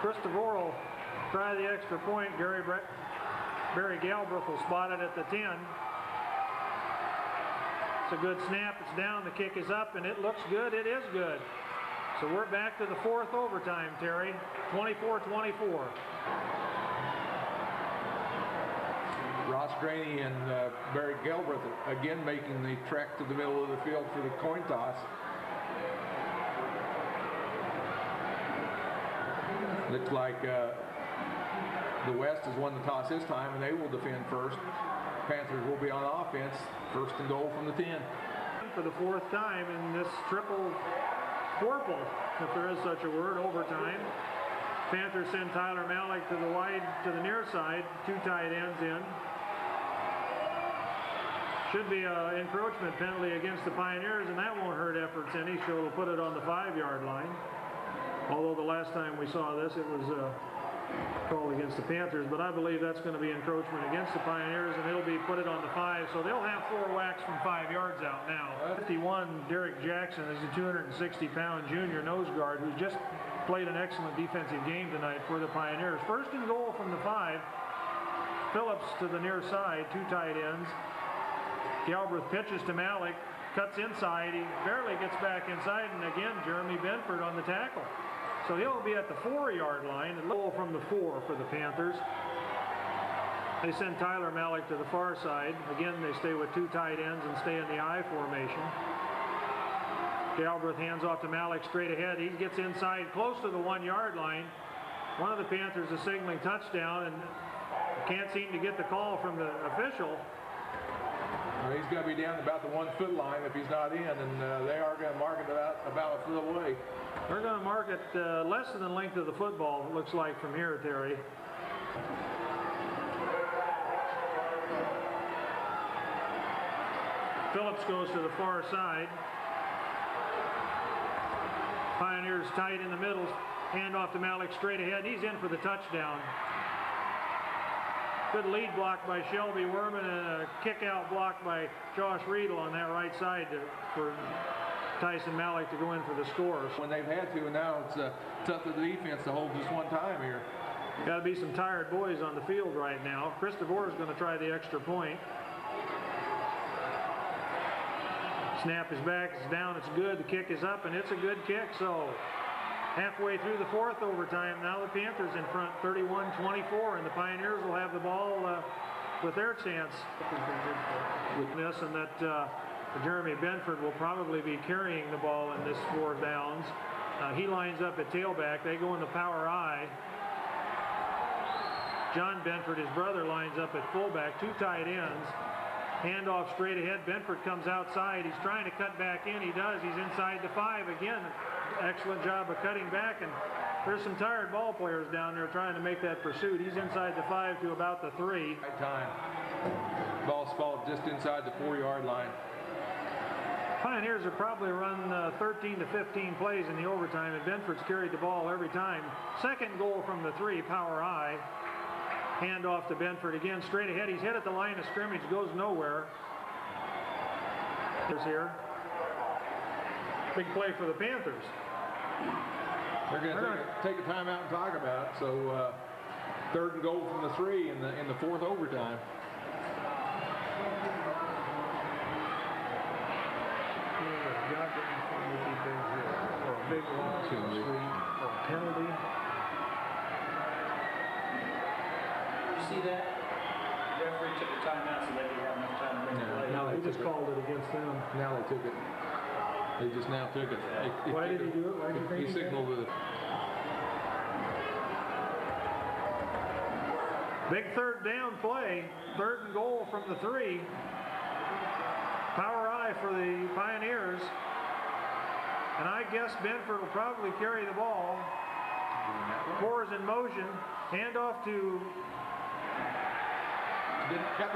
Chris Devore will try the extra point. Barry Galbraith will spot it at the 10. It's a good snap. It's down. The kick is up, and it looks good. It is good. So we're back to the fourth overtime, Terry. 24-24. Ross Graney and Barry Galbraith again making the trek to the middle of the field for the coin toss. Looks like the West has won the toss this time, and they will defend first. Panthers will be on offense, first and goal from the 10. For the fourth time in this triple fourple, if there is such a word, overtime. Panthers send Tyler Malik to the wide, to the near side, two tight ends in. Should be an encroachment penalty against the Pioneers, and that won't hurt efforts any, so it'll put it on the 5-yard line. Although the last time we saw this, it was called against the Panthers, but I believe that's going to be encroachment against the Pioneers, and it'll be put it on the 5, so they'll have 4 whacks from 5 yards out now. 51, Derek Jackson is a 260-pound junior nose guard who's just played an excellent defensive game tonight for the Pioneers. First and goal from the 5. Phillips to the near side, two tight ends. Galbraith pitches to Malik, cuts inside, he barely gets back inside, and again, Jeremy Benford on the tackle. So he'll be at the 4-yard line, and goal from the 4 for the Panthers. They send Tyler Malik to the far side. Again, they stay with two tight ends and stay in the I formation. Galbraith hands off to Malik straight ahead. He gets inside close to the 1-yard line. One of the Panthers is signaling touchdown, and can't seem to get the call from the official. Well, he's going to be down about the 1-foot line if he's not in, and they are going to mark it about a foot away. They're going to mark it less than the length of the football, it looks like, from here, Terry. Phillips goes to the far side. Pioneers tight in the middle. Hand off to Malik straight ahead. He's in for the touchdown. Good lead block by Shelby Wehrman and a kick-out block by Josh Riedel on that right side for Tyson Malik to go in for the score. When they've had to, and now it's tough for the defense to hold just one time here. Got to be some tired boys on the field right now. Chris Devore is going to try the extra point. Snap is back, it's down, it's good. The kick is up, and it's a good kick. So halfway through the fourth overtime, now the Panthers in front 31-24, and the Pioneers will have the ball with their chance with this, and that Jeremy Benford will probably be carrying the ball in this 4 downs. He lines up at tailback. They go in the power I. John Benford, his brother, lines up at fullback, two tight ends. Handoff straight ahead. Benford comes outside. He's trying to cut back in. He does. He's inside the 5 again. Excellent job of cutting back, and there's some tired ball players down there trying to make that pursuit. He's inside the 5 to about the 3. Right time. Ball's fallen just inside the 4-yard line. Pioneers have probably run 13 to 15 plays in the overtime, and Benford's carried the ball every time. Second goal from the 3, power I. Hand off to Benford again, straight ahead. He's hit at the line of scrimmage, goes nowhere. Here. Big play for the Panthers. They're going to take a timeout and talk about it. So third and goal from the 3 in the fourth overtime. Or a big loss on the street, or a penalty. See that? The referee took a timeout so they didn't have enough time to bring the play. No, he just called it against them. Now they took it. They just now took it. Why did he do it? Why did you think he signaled with it? Big third down play. Third and goal from the 3. Power I for the Pioneers. And I guess Benford will probably carry the ball. Four is in motion. Handoff to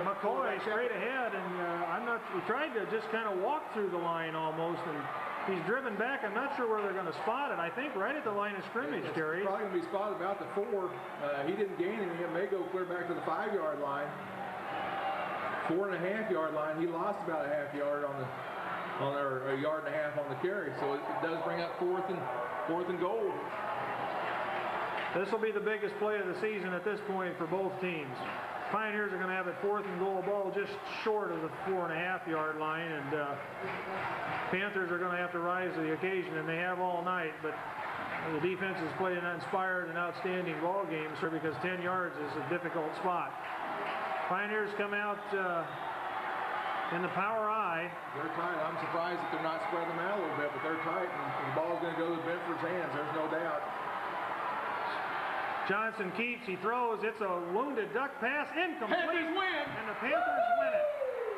McCoy straight ahead, and we tried to just kind of walk through the line almost, and he's driven back. I'm not sure where they're going to spot it. I think right at the line of scrimmage, Terry. It's probably going to be spotted about the 4. He didn't gain any. It may go clear back to the 5-yard line. 4.5-yard line. He lost about a half yard on a yard and a half on the carry. So it does bring up fourth and goal. This will be the biggest play of the season at this point for both teams. Pioneers are going to have it 4th and goal, ball just short of the 4.5-yard line, and Panthers are going to have to rise to the occasion, and they have all night. But the defense has played an inspired and outstanding ball game, sir, because 10 yards is a difficult spot. Pioneers come out in the power I. They're tight. I'm surprised that they're not spreading them out a little bit, but they're tight, and the ball's going to go to Benford's hands. There's no doubt. Johnson keeps, he throws, it's a wounded duck pass, incomplete. Panthers win! And the Panthers win it.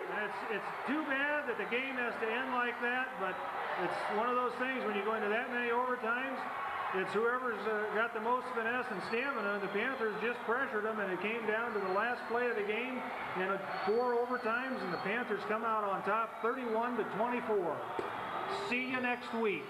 And it's too bad that the game has to end like that, but it's one of those things when you go into that many overtimes, it's whoever's got the most finesse and stamina, and the Panthers just pressured them, and it came down to the last play of the game in 4 overtimes, and the Panthers come out on top 31-24. See you next week.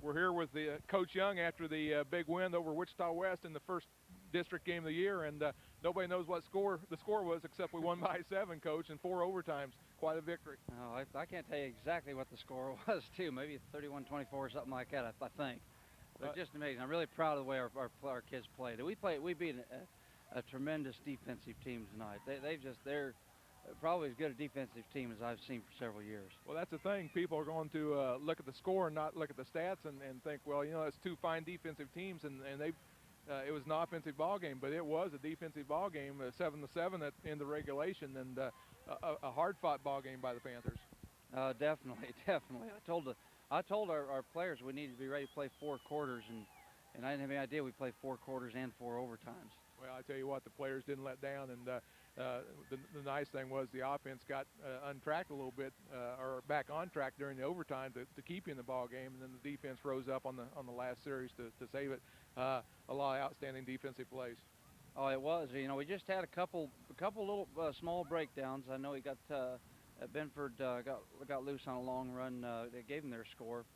We're here with the Coach Young after the big win over Wichita West in the first district game of the year, and nobody knows what the score was except we won by 7, Coach, in 4 overtimes. Quite a victory. Oh, I can't tell you exactly what the score was, too. Maybe 31-24 or something like that, I think. But just amazing. I'm really proud of the way our kids played. We beat a tremendous defensive team tonight. They're probably as good a defensive team as I've seen for several years. Well, that's the thing. People are going to look at the score and not look at the stats and think, well, you know, it's 2 fine defensive teams, and it was an offensive ball game, but it was a defensive ball game, 7-7 at the end of regulation, and a hard-fought ball game by the Panthers. Definitely. I told our players we needed to be ready to play 4 quarters, and I didn't have any idea we played 4 quarters and 4 overtimes. Well, I tell you what, the players didn't let down, and the nice thing was the offense got untracked a little bit, or back on track during the overtime to keep you in the ball game, and then the defense rose up on the last series to save it. A lot of outstanding defensive plays. Oh, it was. You know, we just had a couple little small breakdowns. I know he got Benford got loose on a long run. They gave him their score.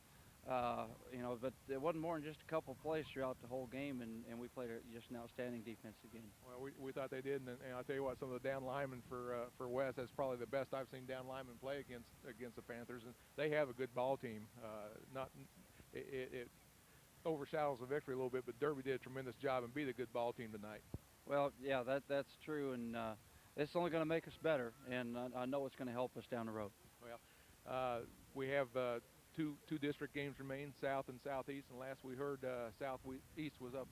You know, but it wasn't more than just a couple plays throughout the whole game, and we played just an outstanding defensive game. Well, we thought they did, and I'll tell you what, some of the down linemen for West, that's probably the best I've seen down linemen play against the Panthers, and they have a good ball team. It overshadows the victory a little bit, but Derby did a tremendous job and beat a good ball team tonight. Well, yeah, that's true, and it's only going to make us better, and I know it's going to help us down the road. Well, we have two district games remain, South and Southeast, and last we heard Southeast was up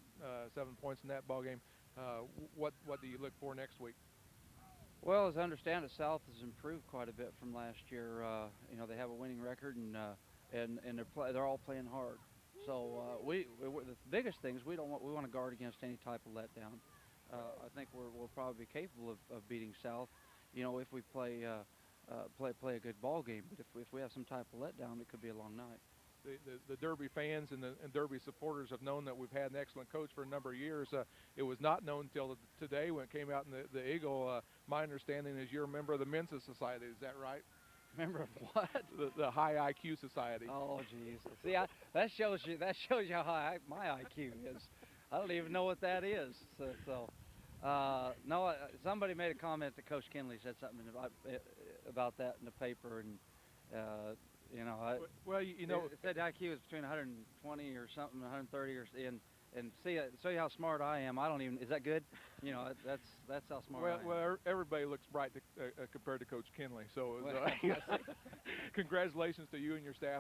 7 points in that ball game. What do you look for next week? Well, as I understand it, South has improved quite a bit from last year. You know, they have a winning record, and they're all playing hard. So the biggest thing is we want to guard against any type of letdown. I think we'll probably be capable of beating South, you know, if we play a good ball game. But if we have some type of letdown, it could be a long night. The Derby fans and Derby supporters have known that we've had an excellent coach for a number of years. It was not known until today when it came out in the Eagle. My understanding is you're a member of the Mensa Society. Is that right? Member of what? The High IQ Society. Oh, geez. See, that shows you how high my IQ is. I don't even know what that is. No, somebody made a comment that Coach Kinley said something about that in the paper, and you know, well, you know, it said IQ is between 120 or something, 130 and see how smart I am. I don't even. Is that good? You know, that's how smart I am. Well, everybody looks bright compared to Coach Kinley. So, congratulations to you and your staff.